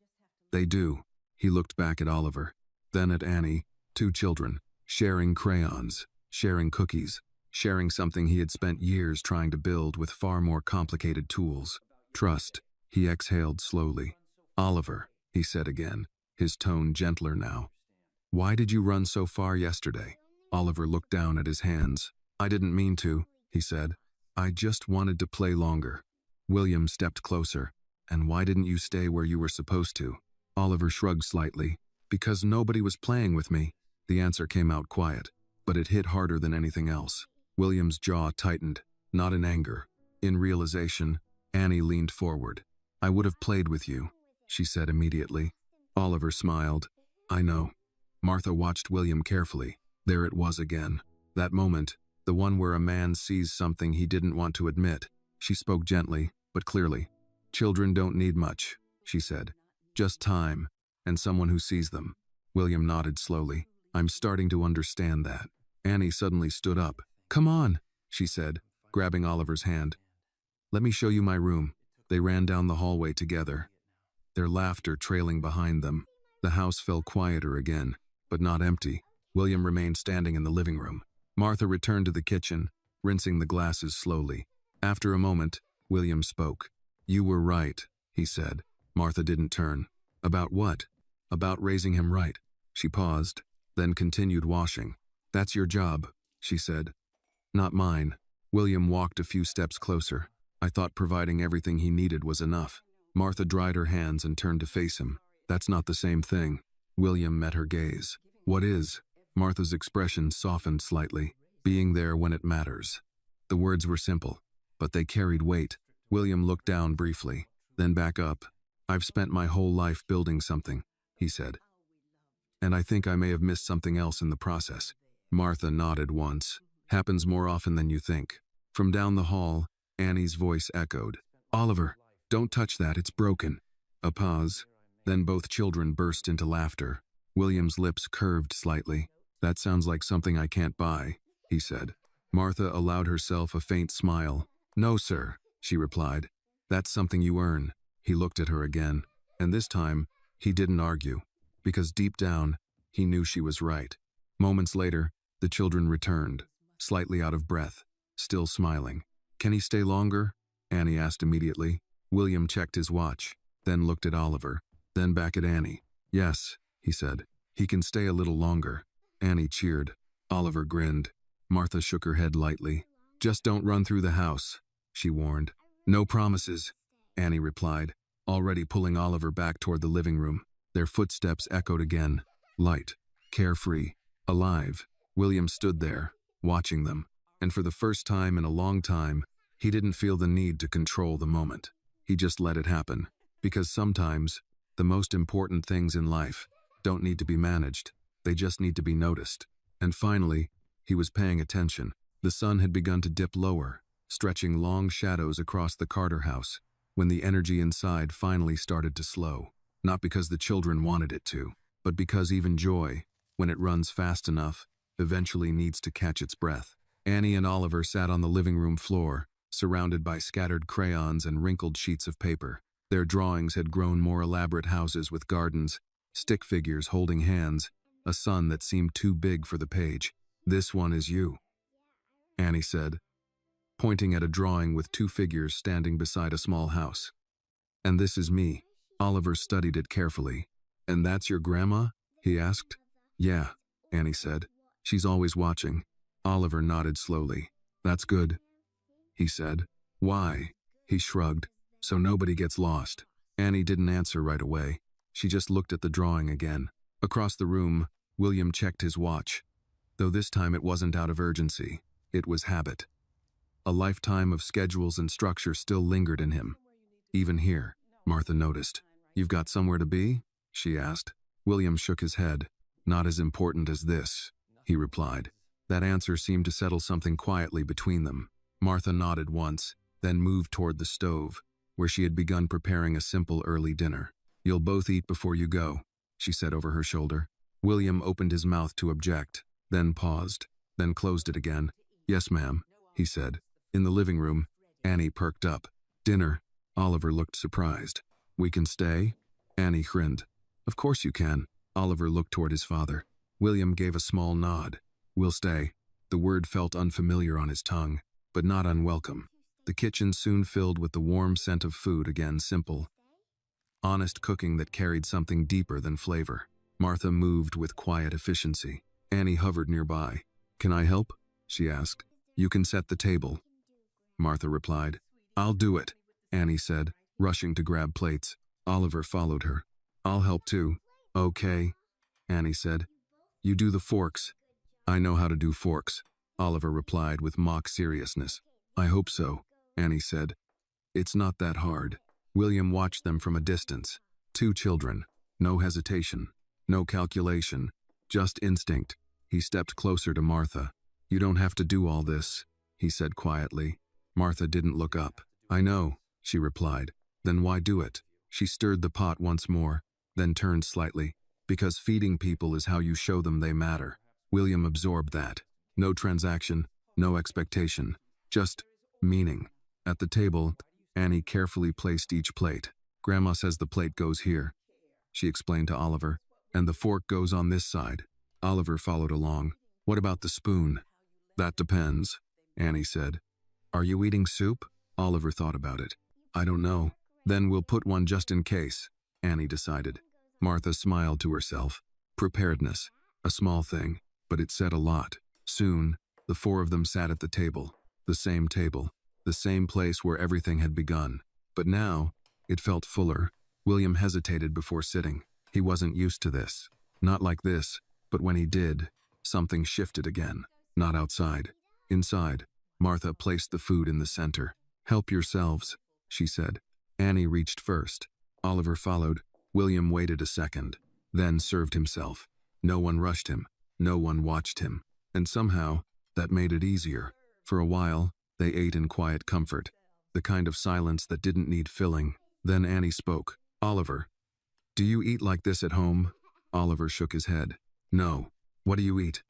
"They do." He looked back at Oliver, then at Annie. Two children, sharing crayons, sharing cookies, sharing something he had spent years trying to build with far more complicated tools. Trust. He exhaled slowly. "Oliver," he said again, his tone gentler now. "Why did you run so far yesterday?" Oliver looked down at his hands. "I didn't mean to," he said. "I just wanted to play longer." William stepped closer. "And why didn't you stay where you were supposed to?" Oliver shrugged slightly. "Because nobody was playing with me." The answer came out quiet, but it hit harder than anything else. William's jaw tightened, not in anger. In realization, Annie leaned forward. "I would have played with you," she said immediately. Oliver smiled. "I know." Martha watched William carefully. There it was again. That moment, the one where a man sees something he didn't want to admit. She spoke gently, but clearly. "Children don't need much," she said. "Just time, and someone who sees them." William nodded slowly. "I'm starting to understand that." Annie suddenly stood up. "Come on," she said, grabbing Oliver's hand. "Let me show you my room." They ran down the hallway together, their laughter trailing behind them. The house fell quieter again, but not empty. William remained standing in the living room. Martha returned to the kitchen, rinsing the glasses slowly. After a moment, William spoke. "You were right," he said. Martha didn't turn. "About what?" "About raising him right." She paused, then continued washing. "That's your job," she said. "Not mine." William walked a few steps closer. "I thought providing everything he needed was enough." Martha dried her hands and turned to face him. "That's not the same thing." William met her gaze. "What is?" Martha's expression softened slightly. "Being there when it matters." The words were simple, but they carried weight. William looked down briefly, then back up. "I've spent my whole life building something," he said. "And I think I may have missed something else in the process." Martha nodded once. "Happens more often than you think." From down the hall, Annie's voice echoed. "Oliver, don't touch that, it's broken." A pause. Then both children burst into laughter. William's lips curved slightly. "That sounds like something I can't buy," he said. Martha allowed herself a faint smile. "No, sir," she replied. "That's something you earn." He looked at her again, and this time, he didn't argue, because deep down, he knew she was right. Moments later, the children returned, slightly out of breath, still smiling. "Can he stay longer?" Annie asked immediately. William checked his watch, then looked at Oliver, then back at Annie. "Yes," he said. "He can stay a little longer." Annie cheered. Oliver grinned. Martha shook her head lightly. "Just don't run through the house," she warned. "No promises," Annie replied, already pulling Oliver back toward the living room. Their footsteps echoed again, light, carefree, alive. William stood there, watching them, and for the first time in a long time, he didn't feel the need to control the moment. He just let it happen, because sometimes, the most important things in life don't need to be managed, they just need to be noticed. And finally, he was paying attention. The sun had begun to dip lower, stretching long shadows across the Carter house, when the energy inside finally started to slow. Not because the children wanted it to, but because even joy, when it runs fast enough, eventually needs to catch its breath. Annie and Oliver sat on the living room floor, surrounded by scattered crayons and wrinkled sheets of paper. Their drawings had grown more elaborate houses with gardens, stick figures holding hands, a sun that seemed too big for the page. "This one is you," Annie said, pointing at a drawing with two figures standing beside a small house. "And this is me." Oliver studied it carefully. "And that's your grandma?" he asked. "Yeah," Annie said. "She's always watching." Oliver nodded slowly. "That's good," he said. "Why?" He shrugged. "So nobody gets lost." Annie didn't answer right away. She just looked at the drawing again. Across the room, William checked his watch, though this time it wasn't out of urgency. It was habit. A lifetime of schedules and structure still lingered in him. Even here, Martha noticed. "You've got somewhere to be?" she asked. William shook his head. "Not as important as this," he replied. That answer seemed to settle something quietly between them. Martha nodded once, then moved toward the stove, where she had begun preparing a simple early dinner. "You'll both eat before you go," she said over her shoulder. William opened his mouth to object, then paused, then closed it again. "Yes, ma'am," he said. In the living room, Annie perked up. "Dinner?" Oliver looked surprised. "We can stay?" Annie grinned. "Of course you can." Oliver looked toward his father. William gave a small nod. "We'll stay." The word felt unfamiliar on his tongue, but not unwelcome. The kitchen soon filled with the warm scent of food, again simple, honest cooking that carried something deeper than flavor. Martha moved with quiet efficiency. Annie hovered nearby. "Can I help?" she asked. "You can set the table," Martha replied. "I'll do it," Annie said, rushing to grab plates. Oliver followed her. "I'll help too." "Okay," Annie said. "You do the forks." "I know how to do forks," Oliver replied with mock seriousness. "I hope so," Annie said. "It's not that hard." William watched them from a distance. Two children. No hesitation. No calculation. Just instinct. He stepped closer to Martha. "You don't have to do all this," he said quietly. Martha didn't look up. "I know," she replied. "Then why do it?" She stirred the pot once more, then turned slightly. "Because feeding people is how you show them they matter." William absorbed that. No transaction, no expectation, just meaning. At the table, Annie carefully placed each plate. "Grandma says the plate goes here," she explained to Oliver, "and the fork goes on this side." Oliver followed along. "What about the spoon?" "That depends," Annie said. "Are you eating soup?" Oliver thought about it. "I don't know." "Then we'll put one just in case," Annie decided. Martha smiled to herself. Preparedness. A small thing, but it said a lot. Soon, the four of them sat at the table. The same place where everything had begun. But now, it felt fuller. William hesitated before sitting. He wasn't used to this. Not like this, but when he did, something shifted again. Not outside. Inside. Martha placed the food in the center. "Help yourselves," she said. Annie reached first. Oliver followed. William waited a second, then served himself. No one rushed him. No one watched him. And somehow, that made it easier. For a while, they ate in quiet comfort. The kind of silence that didn't need filling. Then Annie spoke. "Oliver, do you eat like this at home?" Oliver shook his head. "No." "What do you eat?"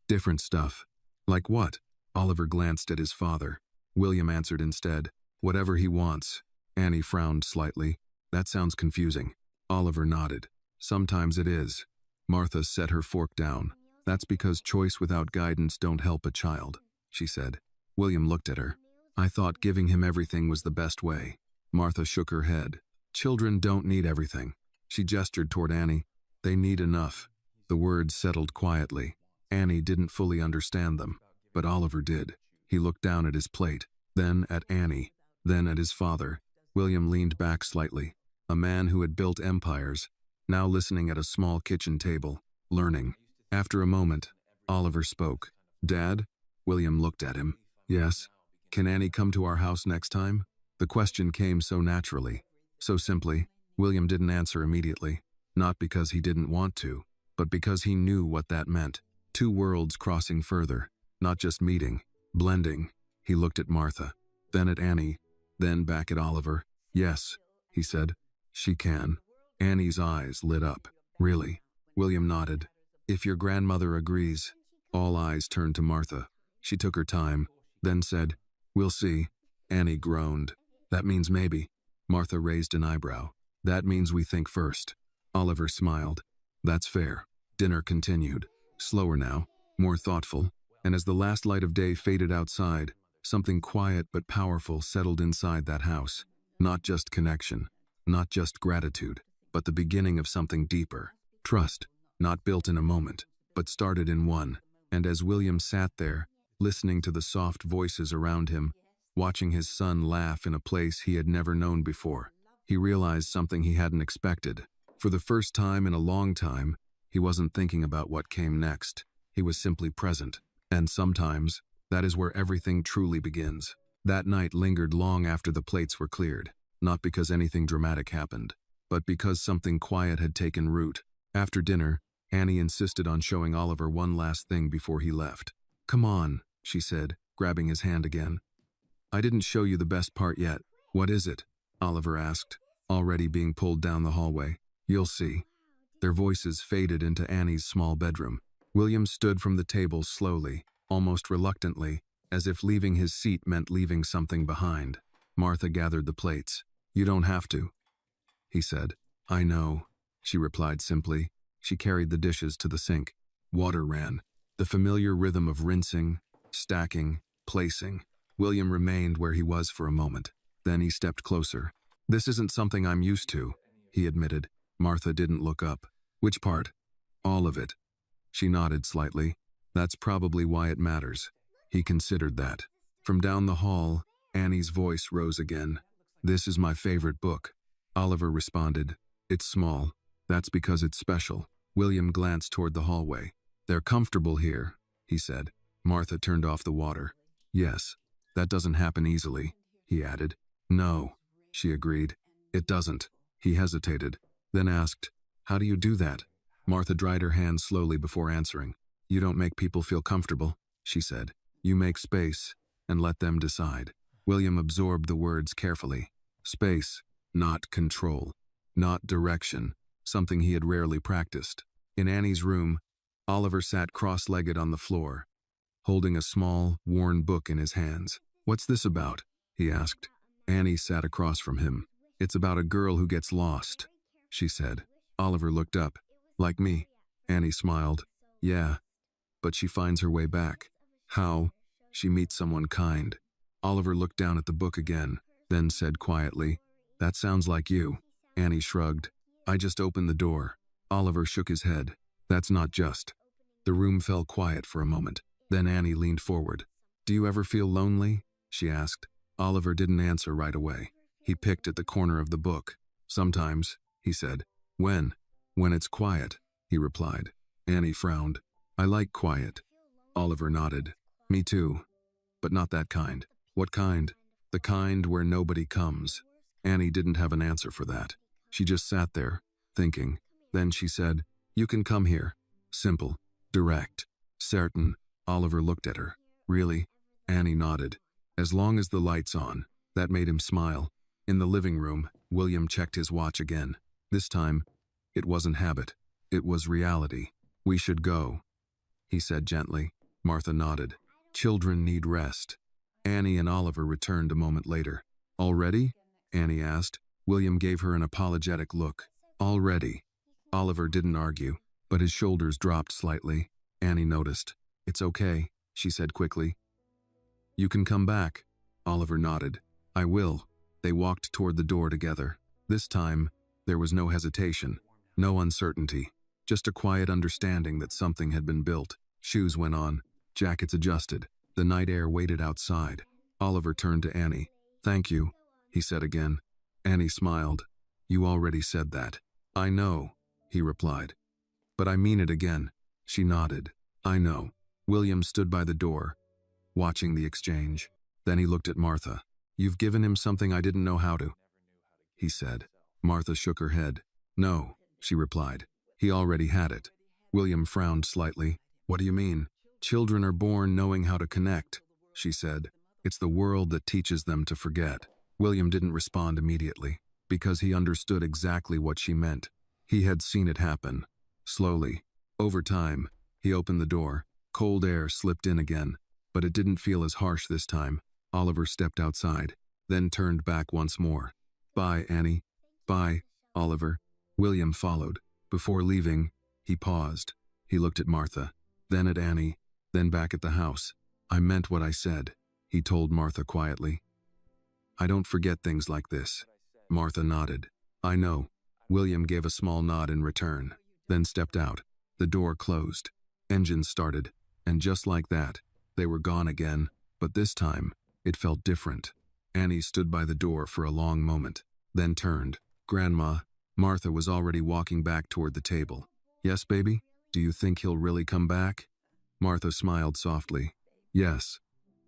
"Different stuff." "Like what?" Oliver glanced at his father. William answered instead. "Whatever he wants." Annie frowned slightly. "That sounds confusing." Oliver nodded. "Sometimes it is." Martha set her fork down. "That's because choice without guidance don't help a child," she said. William looked at her. "I thought giving him everything was the best way." Martha shook her head. "Children don't need everything." She gestured toward Annie. "They need enough." The words settled quietly. Annie didn't fully understand them, but Oliver did. He looked down at his plate, then at Annie, then at his father. William leaned back slightly. A man who had built empires, now listening at a small kitchen table, learning. After a moment, Oliver spoke. "Dad?" William looked at him. "Yes." "Can Annie come to our house next time?" The question came so naturally, so simply. William didn't answer immediately, not because he didn't want to, but because he knew what that meant. Two worlds crossing further, not just meeting, blending. He looked at Martha, then at Annie, then back at Oliver. "Yes," he said. "She can." Annie's eyes lit up. "Really?" William nodded. "If your grandmother agrees." All eyes turned to Martha. She took her time, then said, "We'll see." Annie groaned. "That means maybe." Martha raised an eyebrow. "That means we think first." Oliver smiled. "That's fair." Dinner continued. Slower now, more thoughtful, and as the last light of day faded outside, something quiet but powerful settled inside that house. Not just connection, not just gratitude, but the beginning of something deeper. Trust, not built in a moment, but started in one. And as William sat there, listening to the soft voices around him, watching his son laugh in a place he had never known before, he realized something he hadn't expected. For the first time in a long time, He wasn't thinking about what came next. He was simply present. And sometimes, that is where everything truly begins. That night lingered long after the plates were cleared, not because anything dramatic happened, but because something quiet had taken root. After dinner, Annie insisted on showing Oliver one last thing before he left. "Come on," she said, grabbing his hand again. "I didn't show you the best part yet." "What is it?" Oliver asked, already being pulled down the hallway. "You'll see." Their voices faded into Annie's small bedroom. William stood from the table slowly, almost reluctantly, as if leaving his seat meant leaving something behind. Martha gathered the plates. "You don't have to," he said. "I know," she replied simply. She carried the dishes to the sink. Water ran, the familiar rhythm of rinsing, stacking, placing. William remained where he was for a moment. Then he stepped closer. "This isn't something I'm used to," he admitted. Martha didn't look up. "Which part?" "All of it." She nodded slightly. "That's probably why it matters." He considered that. From down the hall, Annie's voice rose again. "This is my favorite book." Oliver responded, "It's small. That's because it's special." William glanced toward the hallway. "They're comfortable here," he said. Martha turned off the water. "Yes, that doesn't happen easily," he added. "No," she agreed. "It doesn't." He hesitated, then asked, "How do you do that?" Martha dried her hands slowly before answering. "You don't make people feel comfortable," she said. "You make space, and let them decide." William absorbed the words carefully. Space, not control, not direction, something he had rarely practiced. In Annie's room, Oliver sat cross-legged on the floor, holding a small, worn book in his hands. "What's this about?" he asked. Annie sat across from him. "It's about a girl who gets lost," she said. Oliver looked up. "Like me?" Annie smiled. "Yeah, but she finds her way back." "How?" "She meets someone kind." Oliver looked down at the book again, then said quietly, "That sounds like you." Annie shrugged. "I just opened the door." Oliver shook his head. "That's not just." The room fell quiet for a moment. Then Annie leaned forward. "Do you ever feel lonely?" she asked. Oliver didn't answer right away. He picked at the corner of the book. "Sometimes," he said. "When?" "When it's quiet," he replied. Annie frowned. "I like quiet." Oliver nodded. "Me too. But not that kind." "What kind?" "The kind where nobody comes." Annie didn't have an answer for that. She just sat there, thinking. Then she said, "You can come here." Simple. Direct. Certain. Oliver looked at her. "Really?" Annie nodded. "As long as the light's on." That made him smile. In the living room, William checked his watch again. This time, it wasn't habit. It was reality. "We should go," he said gently. Martha nodded. "Children need rest." Annie and Oliver returned a moment later. "Already?" Annie asked. William gave her an apologetic look. "Already." Oliver didn't argue, but his shoulders dropped slightly. Annie noticed. "It's okay," she said quickly. "You can come back." Oliver nodded. "I will." They walked toward the door together. This time, there was no hesitation, no uncertainty, just a quiet understanding that something had been built. Shoes went on, jackets adjusted. The night air waited outside. Oliver turned to Annie. "Thank you," he said again. Annie smiled. "You already said that." "I know," he replied. "But I mean it again." She nodded. "I know." William stood by the door, watching the exchange. Then he looked at Martha. "You've given him something I didn't know how to," he said. Martha shook her head. "No," she replied. "He already had it." William frowned slightly. "What do you mean?" "Children are born knowing how to connect," she said. "It's the world that teaches them to forget." William didn't respond immediately, because he understood exactly what she meant. He had seen it happen. Slowly. Over time, he opened the door. Cold air slipped in again, but it didn't feel as harsh this time. Oliver stepped outside, then turned back once more. "Bye, Annie." "Bye, Oliver." William followed. Before leaving, he paused. He looked at Martha, then at Annie, then back at the house. "I meant what I said," he told Martha quietly. "I don't forget things like this." Martha nodded. "I know." William gave a small nod in return, then stepped out. The door closed. Engines started, and just like that, they were gone again, but this time, it felt different. Annie stood by the door for a long moment, then turned. "Grandma." Martha was already walking back toward the table. Yes, baby? Do you think he'll really come back? Martha smiled softly. Yes.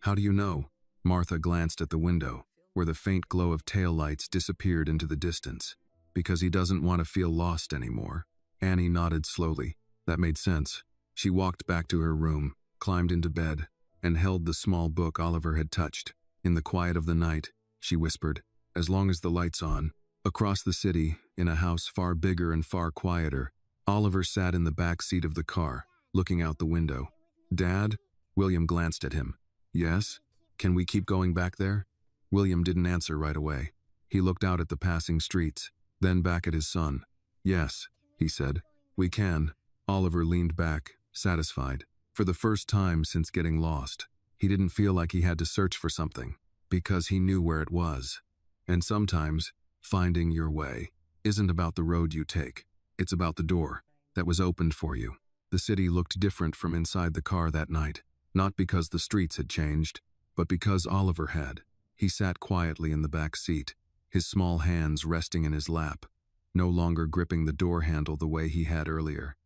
How do you know? Martha glanced at the window, where the faint glow of taillights disappeared into the distance. Because he doesn't want to feel lost anymore. Annie nodded slowly. That made sense. She walked back to her room, climbed into bed, and held the small book Oliver had touched. In the quiet of the night, she whispered, as long as the light's on. Across the city, in a house far bigger and far quieter, Oliver sat in the back seat of the car, looking out the window. Dad? William glanced at him. Yes? Can we keep going back there? William didn't answer right away. He looked out at the passing streets, then back at his son. Yes, he said. We can. Oliver leaned back, satisfied. For the first time since getting lost, he didn't feel like he had to search for something, because he knew where it was. And sometimes, finding your way isn't about the road you take. It's about the door that was opened for you. The city looked different from inside the car that night, not because the streets had changed, but because Oliver had. He sat quietly in the back seat, his small hands resting in his lap, no longer gripping the door handle the way he had earlier.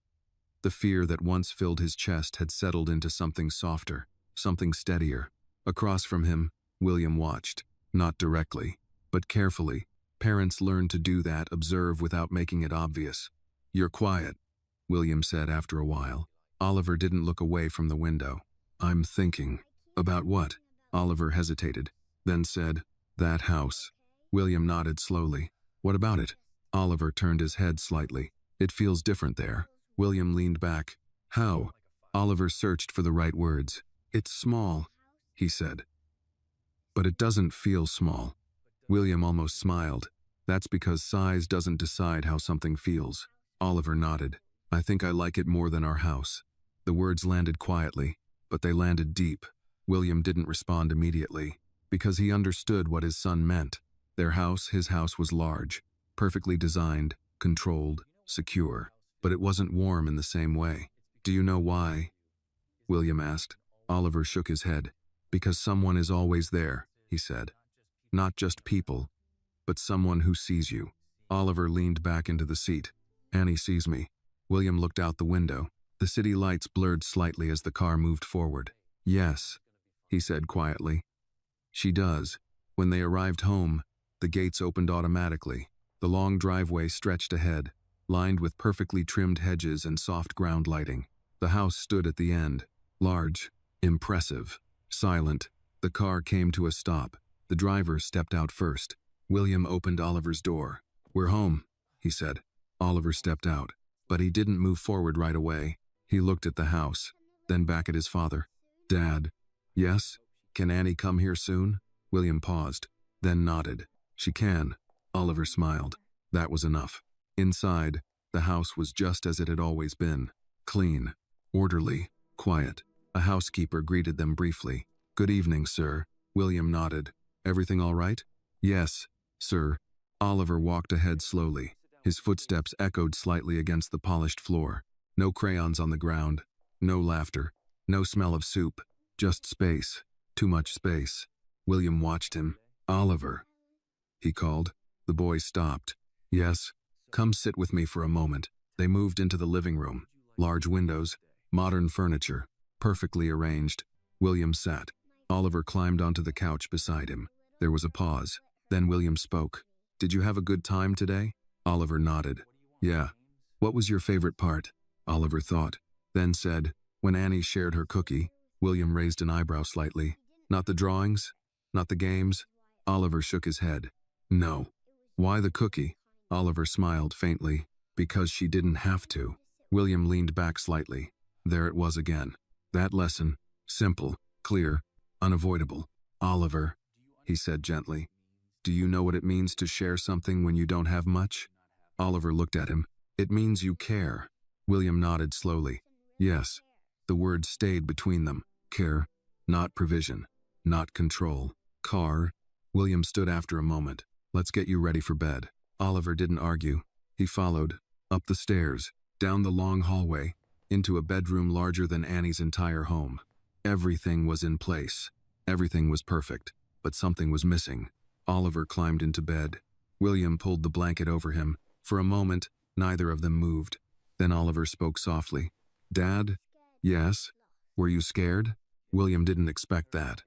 The fear that once filled his chest had settled into something softer, something steadier. Across from him, William watched, not directly, but carefully. Parents learn to do that, observe without making it obvious. You're quiet, William said after a while. Oliver didn't look away from the window. I'm thinking. About what? Oliver hesitated, then said, that house. William nodded slowly. What about it? Oliver turned his head slightly. It feels different there. William leaned back. How? Oliver searched for the right words. It's small, he said. But it doesn't feel small. William almost smiled. That's because size doesn't decide how something feels. Oliver nodded. I think I like it more than our house. The words landed quietly, but they landed deep. William didn't respond immediately, because he understood what his son meant. Their house, his house, was large, perfectly designed, controlled, secure, but it wasn't warm in the same way. Do you know why? William asked. Oliver shook his head. Because someone is always there, he said. Not just people, but someone who sees you. Oliver leaned back into the seat. Annie sees me. William looked out the window. The city lights blurred slightly as the car moved forward. Yes, he said quietly. She does. When they arrived home, the gates opened automatically. The long driveway stretched ahead, lined with perfectly trimmed hedges and soft ground lighting. The house stood at the end, large, impressive, silent. The car came to a stop. The driver stepped out first. William opened Oliver's door. We're home, he said. Oliver stepped out, but he didn't move forward right away. He looked at the house, then back at his father. Dad. Yes? Can Annie come here soon? William paused, then nodded. She can. Oliver smiled. That was enough. Inside, the house was just as it had always been. Clean, orderly, quiet. A housekeeper greeted them briefly. Good evening, sir. William nodded. Everything all right? Yes, sir. Oliver walked ahead slowly. His footsteps echoed slightly against the polished floor. No crayons on the ground. No laughter. No smell of soup. Just space. Too much space. William watched him. Oliver, he called. The boy stopped. Yes. Come sit with me for a moment. They moved into the living room. Large windows, modern furniture, perfectly arranged. William sat. Oliver climbed onto the couch beside him. There was a pause. Then William spoke. Did you have a good time today? Oliver nodded. Yeah. What was your favorite part? Oliver thought, then said, when Annie shared her cookie. William raised an eyebrow slightly. Not the drawings? Not the games? Oliver shook his head. No. Why the cookie? Oliver smiled faintly. Because she didn't have to. William leaned back slightly. There it was again. That lesson. Simple, clear, unavoidable. Oliver, he said gently. Do you know what it means to share something when you don't have much? Oliver looked at him. It means you care. William nodded slowly. Yes. The words stayed between them. Care, not provision, not control. Car. William stood after a moment. Let's get you ready for bed. Oliver didn't argue. He followed, up the stairs, down the long hallway, into a bedroom larger than Annie's entire home. Everything was in place. Everything was perfect, but something was missing. Oliver climbed into bed. William pulled the blanket over him. For a moment, neither of them moved. Then Oliver spoke softly. Dad? Yes? Were you scared? William didn't expect that.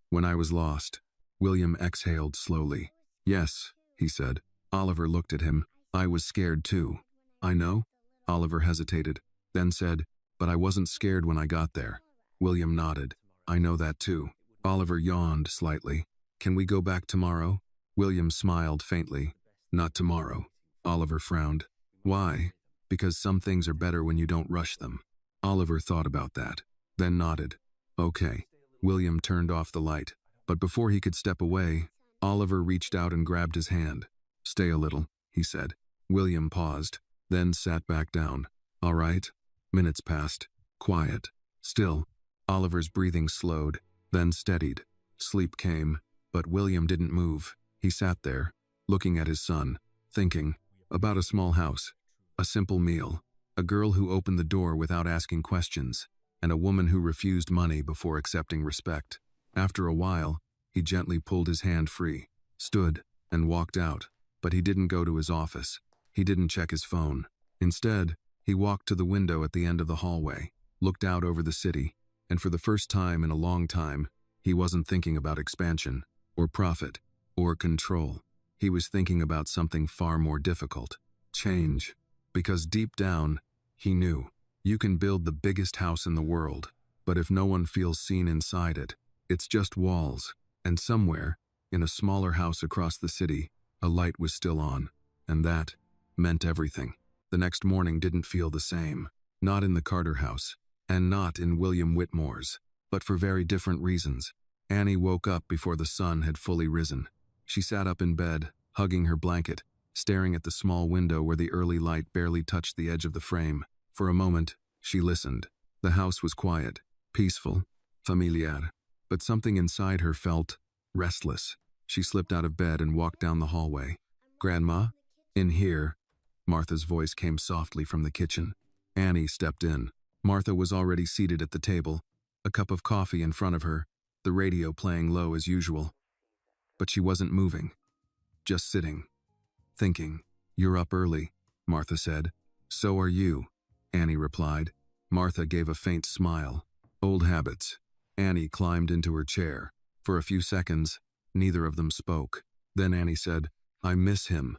When I was lost. William exhaled slowly. Yes, he said. Oliver looked at him. I was scared too. I know? Oliver hesitated, then said, but I wasn't scared when I got there. William nodded. I know that too. Oliver yawned slightly. Can we go back tomorrow? William smiled faintly. Not tomorrow. Oliver frowned. Why? Because some things are better when you don't rush them. Oliver thought about that, then nodded. Okay. William turned off the light, but before he could step away, Oliver reached out and grabbed his hand. Stay a little, he said. William paused, then sat back down. All right. Minutes passed. Quiet. Still. Oliver's breathing slowed, then steadied. Sleep came, but William didn't move. He sat there, looking at his son, thinking about a small house, a simple meal, a girl who opened the door without asking questions, and a woman who refused money before accepting respect. After a while, he gently pulled his hand free, stood, and walked out, but he didn't go to his office. He didn't check his phone. Instead, he walked to the window at the end of the hallway, looked out over the city, and for the first time in a long time, he wasn't thinking about expansion, or profit, or control. He was thinking about something far more difficult. Change. Because deep down, he knew, you can build the biggest house in the world, but if no one feels seen inside it, it's just walls, and somewhere, in a smaller house across the city, a light was still on, and that meant everything. The next morning didn't feel the same, not in the Carter house, and not in William Whitmore's, but for very different reasons. Annie woke up before the sun had fully risen. She sat up in bed, hugging her blanket, staring at the small window where the early light barely touched the edge of the frame. For a moment, she listened. The house was quiet, peaceful, familiar, but something inside her felt restless. She slipped out of bed and walked down the hallway. Grandma? In here. Martha's voice came softly from the kitchen. Annie stepped in. Martha was already seated at the table, a cup of coffee in front of her, the radio playing low as usual. But she wasn't moving, just sitting, thinking. You're up early, Martha said. So are you, Annie replied. Martha gave a faint smile. Old habits. Annie climbed into her chair. For a few seconds, neither of them spoke. Then Annie said, I miss him.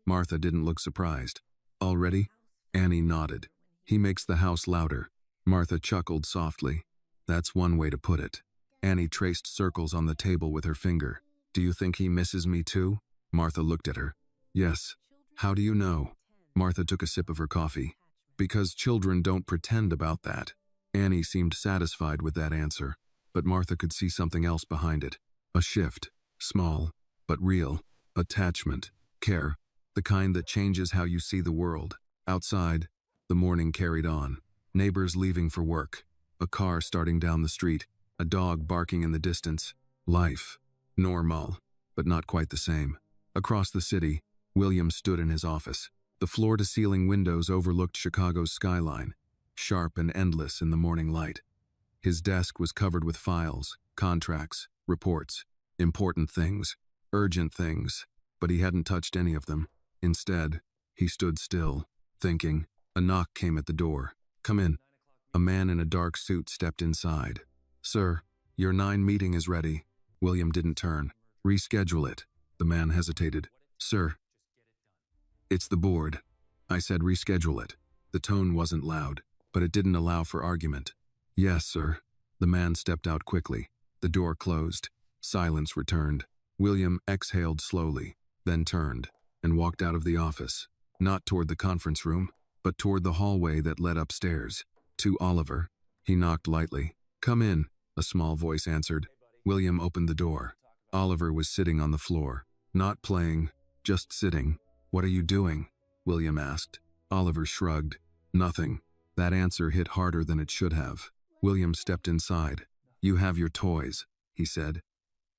Martha didn't look surprised. Already? Annie nodded. He makes the house louder. Martha chuckled softly. That's one way to put it. Annie traced circles on the table with her finger. Do you think he misses me too? Martha looked at her. Yes. How do you know? Martha took a sip of her coffee. Because children don't pretend about that. Annie seemed satisfied with that answer, but Martha could see something else behind it. A shift. Small, but real. Attachment. Care. The kind that changes how you see the world. Outside, the morning carried on. Neighbors leaving for work. A car starting down the street. A dog barking in the distance. Life. Normal, but not quite the same. Across the city, William stood in his office. The floor-to-ceiling windows overlooked Chicago's skyline, sharp and endless in the morning light. His desk was covered with files, contracts, reports, important things, urgent things, but he hadn't touched any of them. Instead, he stood still, thinking. A knock came at the door. Come in. A man in a dark suit stepped inside. Sir, your 9 meeting is ready. William didn't turn. Reschedule it. The man hesitated. Sir. It's the board. I said reschedule it. The tone wasn't loud, but it didn't allow for argument. Yes, sir. The man stepped out quickly. The door closed. Silence returned. William exhaled slowly, then turned, and walked out of the office, not toward the conference room, but toward the hallway that led upstairs. To Oliver. He knocked lightly. Come in, a small voice answered. William opened the door. Oliver was sitting on the floor, not playing, just sitting. What are you doing? William asked. Oliver shrugged. Nothing. That answer hit harder than it should have. William stepped inside. You have your toys, he said.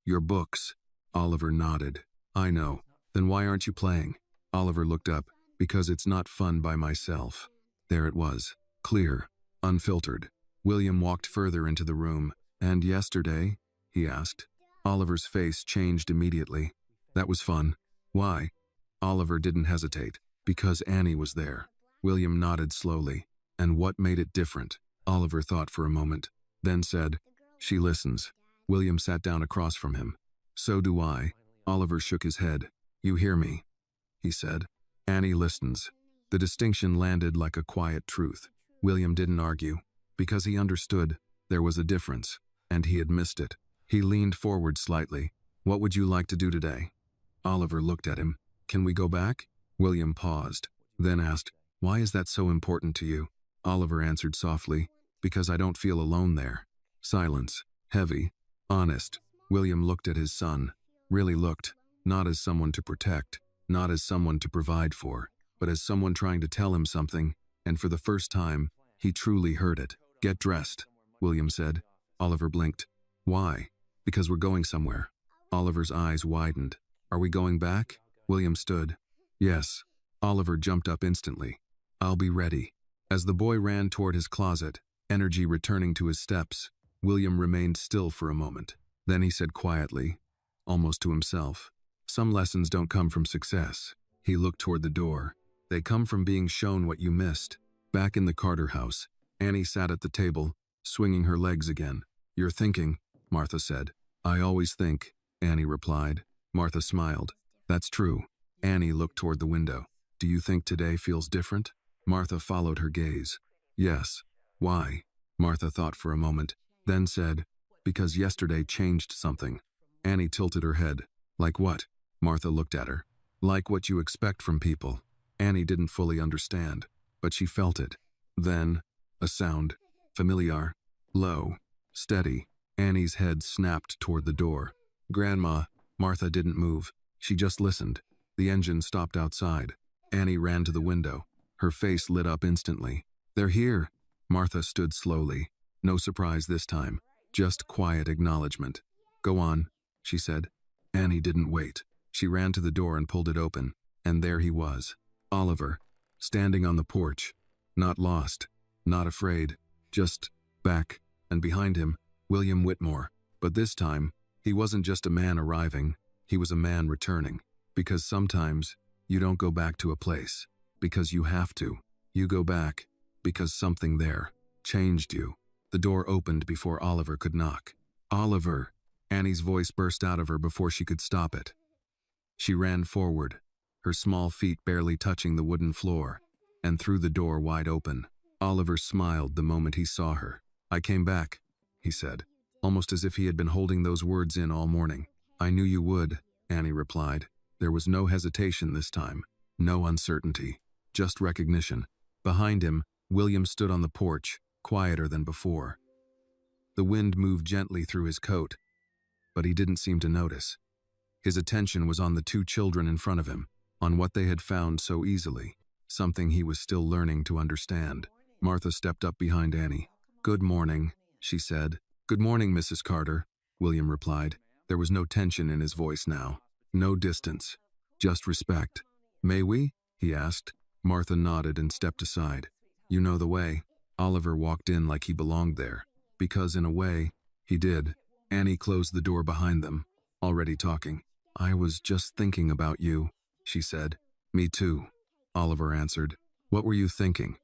Your books. Oliver nodded. I know. Then why aren't you playing? Oliver looked up. Because it's not fun by myself. There it was. Clear. Unfiltered. William walked further into the room. And yesterday? He asked. Oliver's face changed immediately. That was fun. Why? Oliver didn't hesitate. Because Annie was there. William nodded slowly. And what made it different? Oliver thought for a moment, then said, "She listens." William sat down across from him. "So do I." Oliver shook his head. "You hear me," he said. "Annie listens." The distinction landed like a quiet truth. William didn't argue, because he understood there was a difference, and he had missed it. He leaned forward slightly. "What would you like to do today?" Oliver looked at him. "Can we go back?" William paused, then asked, "Why is that so important to you?" Oliver answered softly, "Because I don't feel alone there." Silence. Heavy. Honest. William looked at his son. Really looked. Not as someone to protect, not as someone to provide for, but as someone trying to tell him something, and for the first time, he truly heard it. "Get dressed," William said. Oliver blinked. "Why?" "Because we're going somewhere." Oliver's eyes widened. "Are we going back?" William stood. "Yes." Oliver jumped up instantly. "I'll be ready." As the boy ran toward his closet, energy returning to his steps, William remained still for a moment. Then he said quietly, almost to himself, "Some lessons don't come from success." He looked toward the door. "They come from being shown what you missed." Back in the Carter house, Annie sat at the table, swinging her legs again. "You're thinking," Martha said. "I always think," Annie replied. Martha smiled. "That's true." Annie looked toward the window. "Do you think today feels different?" Martha followed her gaze. "Yes." "Why?" Martha thought for a moment, then said, "Because yesterday changed something." Annie tilted her head. "Like what?" Martha looked at her. "Like what you expect from people." Annie didn't fully understand, but she felt it. Then, a sound. Familiar. Low. Steady. Annie's head snapped toward the door. "Grandma." Martha didn't move. She just listened. The engine stopped outside. Annie ran to the window. Her face lit up instantly. "They're here." Martha stood slowly. No surprise this time. Just quiet acknowledgement. "Go on," she said. Annie didn't wait. She ran to the door and pulled it open. And there he was. Oliver. Standing on the porch. Not lost. Not afraid. Just back. And behind him, William Whitmore. But this time, he wasn't just a man arriving. He was a man returning. Because sometimes, you don't go back to a place. Because you have to. You go back. Because something there changed you. The door opened before Oliver could knock. "Oliver!" Annie's voice burst out of her before she could stop it. She ran forward, her small feet barely touching the wooden floor, and threw the door wide open. Oliver smiled the moment he saw her. "I came back," he said, almost as if he had been holding those words in all morning. "I knew you would," Annie replied. There was no hesitation this time, no uncertainty, just recognition. Behind him, William stood on the porch, quieter than before. The wind moved gently through his coat, but he didn't seem to notice. His attention was on the two children in front of him, on what they had found so easily, something he was still learning to understand. Martha stepped up behind Annie. "Good morning," she said. "Good morning, Mrs. Carter," William replied. There was no tension in his voice now, no distance, just respect. "May we?" he asked. Martha nodded and stepped aside. "You know the way." Oliver walked in like he belonged there, because in a way, he did. Annie closed the door behind them, already talking. "I was just thinking about you," she said. "Me too," Oliver answered. "What were you thinking?"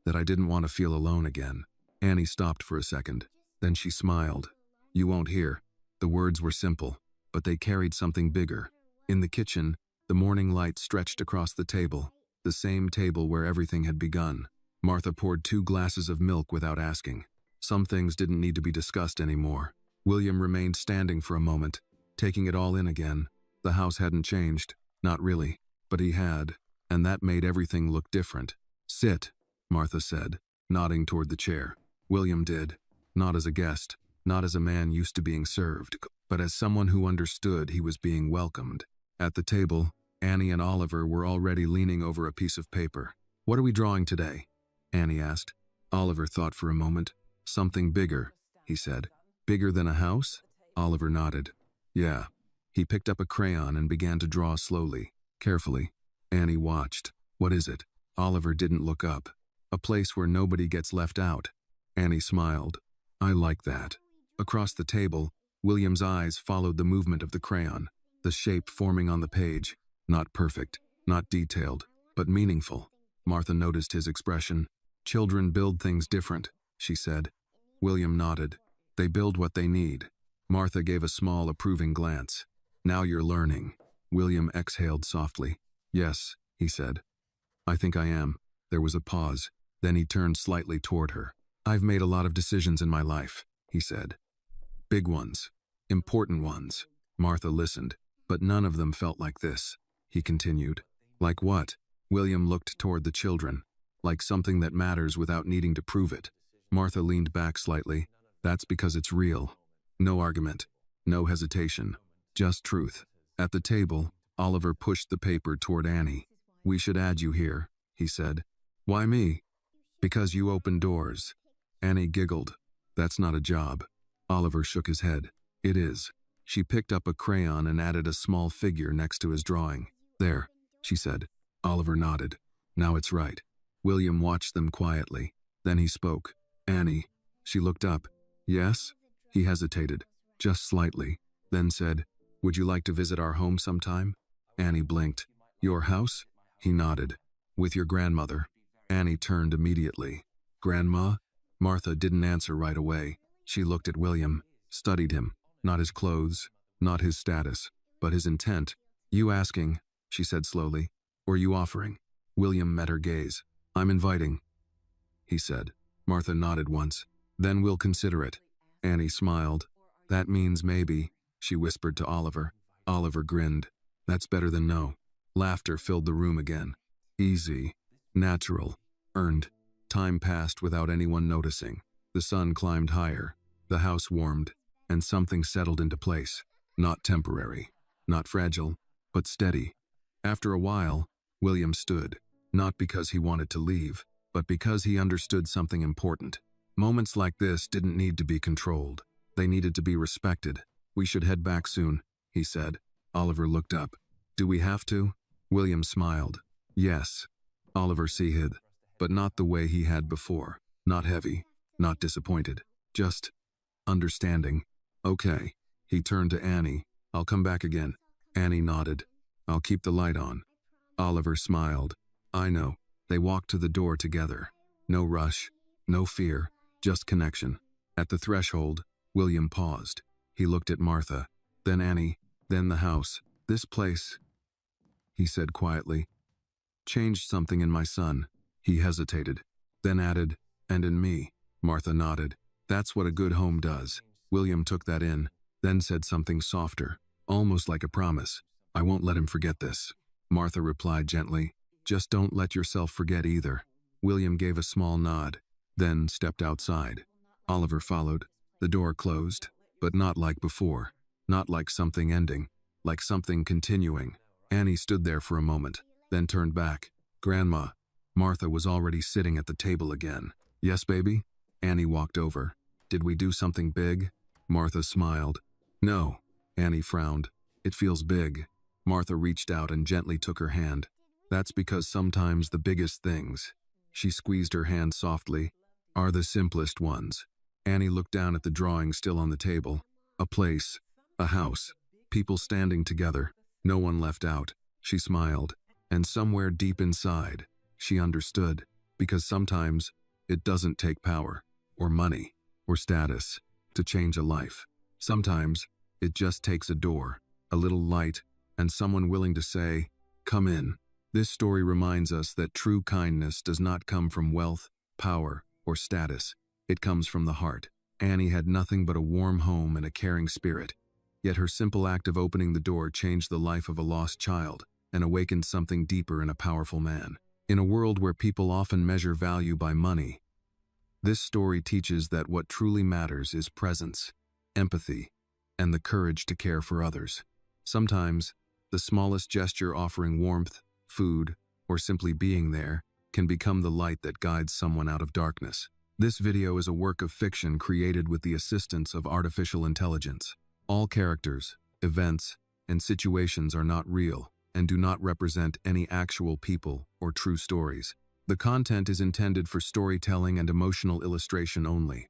"That I didn't want to feel alone again." Annie stopped for a second. Then she smiled. "You won't hear." The words were simple, but they carried something bigger. In the kitchen, the morning light stretched across the table, the same table where everything had begun. Martha poured 2 glasses of milk without asking. Some things didn't need to be discussed anymore. William remained standing for a moment, taking it all in again. The house hadn't changed, not really, but he had, and that made everything look different. "Sit," Martha said, nodding toward the chair. William did, not as a guest, not as a man used to being served, but as someone who understood he was being welcomed. At the table, Annie and Oliver were already leaning over a piece of paper. "What are we drawing today?" Annie asked. Oliver thought for a moment. "Something bigger," he said. "Bigger than a house?" Oliver nodded. "Yeah." He picked up a crayon and began to draw slowly, carefully. Annie watched. "What is it?" Oliver didn't look up. "A place where nobody gets left out." Annie smiled. "I like that." Across the table, William's eyes followed the movement of the crayon, the shape forming on the page. Not perfect, not detailed, but meaningful. Martha noticed his expression. Children build things different, she said. William nodded. They build what they need. Martha gave a small, approving glance. Now you're learning. William exhaled softly. Yes, he said. I think I am. There was a pause. Then he turned slightly toward her. I've made a lot of decisions in my life, he said. Big ones. Important ones. Martha listened, but none of them felt like this, he continued. Like what? William looked toward the children. Like something that matters without needing to prove it. Martha leaned back slightly. That's because it's real. No argument. No hesitation. Just truth. At the table, Oliver pushed the paper toward Annie. We should add you here, he said. Why me? Because you open doors. Annie giggled. That's not a job. Oliver shook his head. It is. She picked up a crayon and added a small figure next to his drawing. There, she said. Oliver nodded. Now it's right. William watched them quietly. Then he spoke. Annie. She looked up. Yes? He hesitated, just slightly, then said, Would you like to visit our home sometime? Annie blinked. Your house? He nodded. With your grandmother. Annie turned immediately. Grandma? Martha didn't answer right away. She looked at William, studied him, not his clothes, not his status, but his intent. You asking, she said slowly, or you offering? William met her gaze. I'm inviting, he said. Martha nodded once. Then we'll consider it. Annie smiled. That means maybe, she whispered to Oliver. Oliver grinned. That's better than no. Laughter filled the room again. Easy, natural, earned. Time passed without anyone noticing. The sun climbed higher, the house warmed, and something settled into place. Not temporary, not fragile, but steady. After a while, William stood, not because he wanted to leave, but because he understood something important. Moments like this didn't need to be controlled. They needed to be respected. We should head back soon, he said. Oliver looked up. Do we have to? William smiled. Yes. Oliver sighed, but not the way he had before. Not heavy, not disappointed. Just understanding. Okay. He turned to Annie. I'll come back again. Annie nodded. I'll keep the light on. Oliver smiled. I know. They walked to the door together. No rush, no fear, just connection. At the threshold, William paused. He looked at Martha, then Annie, then the house. This place, he said quietly, changed something in my son. He hesitated, then added, and in me. Martha nodded. That's what a good home does. William took that in, then said something softer, almost like a promise. I won't let him forget this. Martha replied gently, just don't let yourself forget either. William gave a small nod, then stepped outside. Oliver followed. The door closed, but not like before. Not like something ending, like something continuing. Annie stood there for a moment, then turned back. Grandma. Martha was already sitting at the table again. Yes, baby? Annie walked over. Did we do something big? Martha smiled. No. Annie frowned. It feels big. Martha reached out and gently took her hand. That's because sometimes the biggest things, she squeezed her hand softly, are the simplest ones. Annie looked down at the drawing still on the table. A place, a house, people standing together, no one left out. She smiled, and somewhere deep inside, she understood, because sometimes it doesn't take power, or money, or status, to change a life. Sometimes it just takes a door, a little light, and someone willing to say, come in. This story reminds us that true kindness does not come from wealth, power, or status. It comes from the heart. Annie had nothing but a warm home and a caring spirit. Yet her simple act of opening the door changed the life of a lost child and awakened something deeper in a powerful man. In a world where people often measure value by money, this story teaches that what truly matters is presence, empathy, and the courage to care for others. Sometimes, the smallest gesture offering warmth, food, or simply being there can become the light that guides someone out of darkness. This video is a work of fiction created with the assistance of artificial intelligence. All characters, events, and situations are not real and do not represent any actual people or true stories. The content is intended for storytelling and emotional illustration only.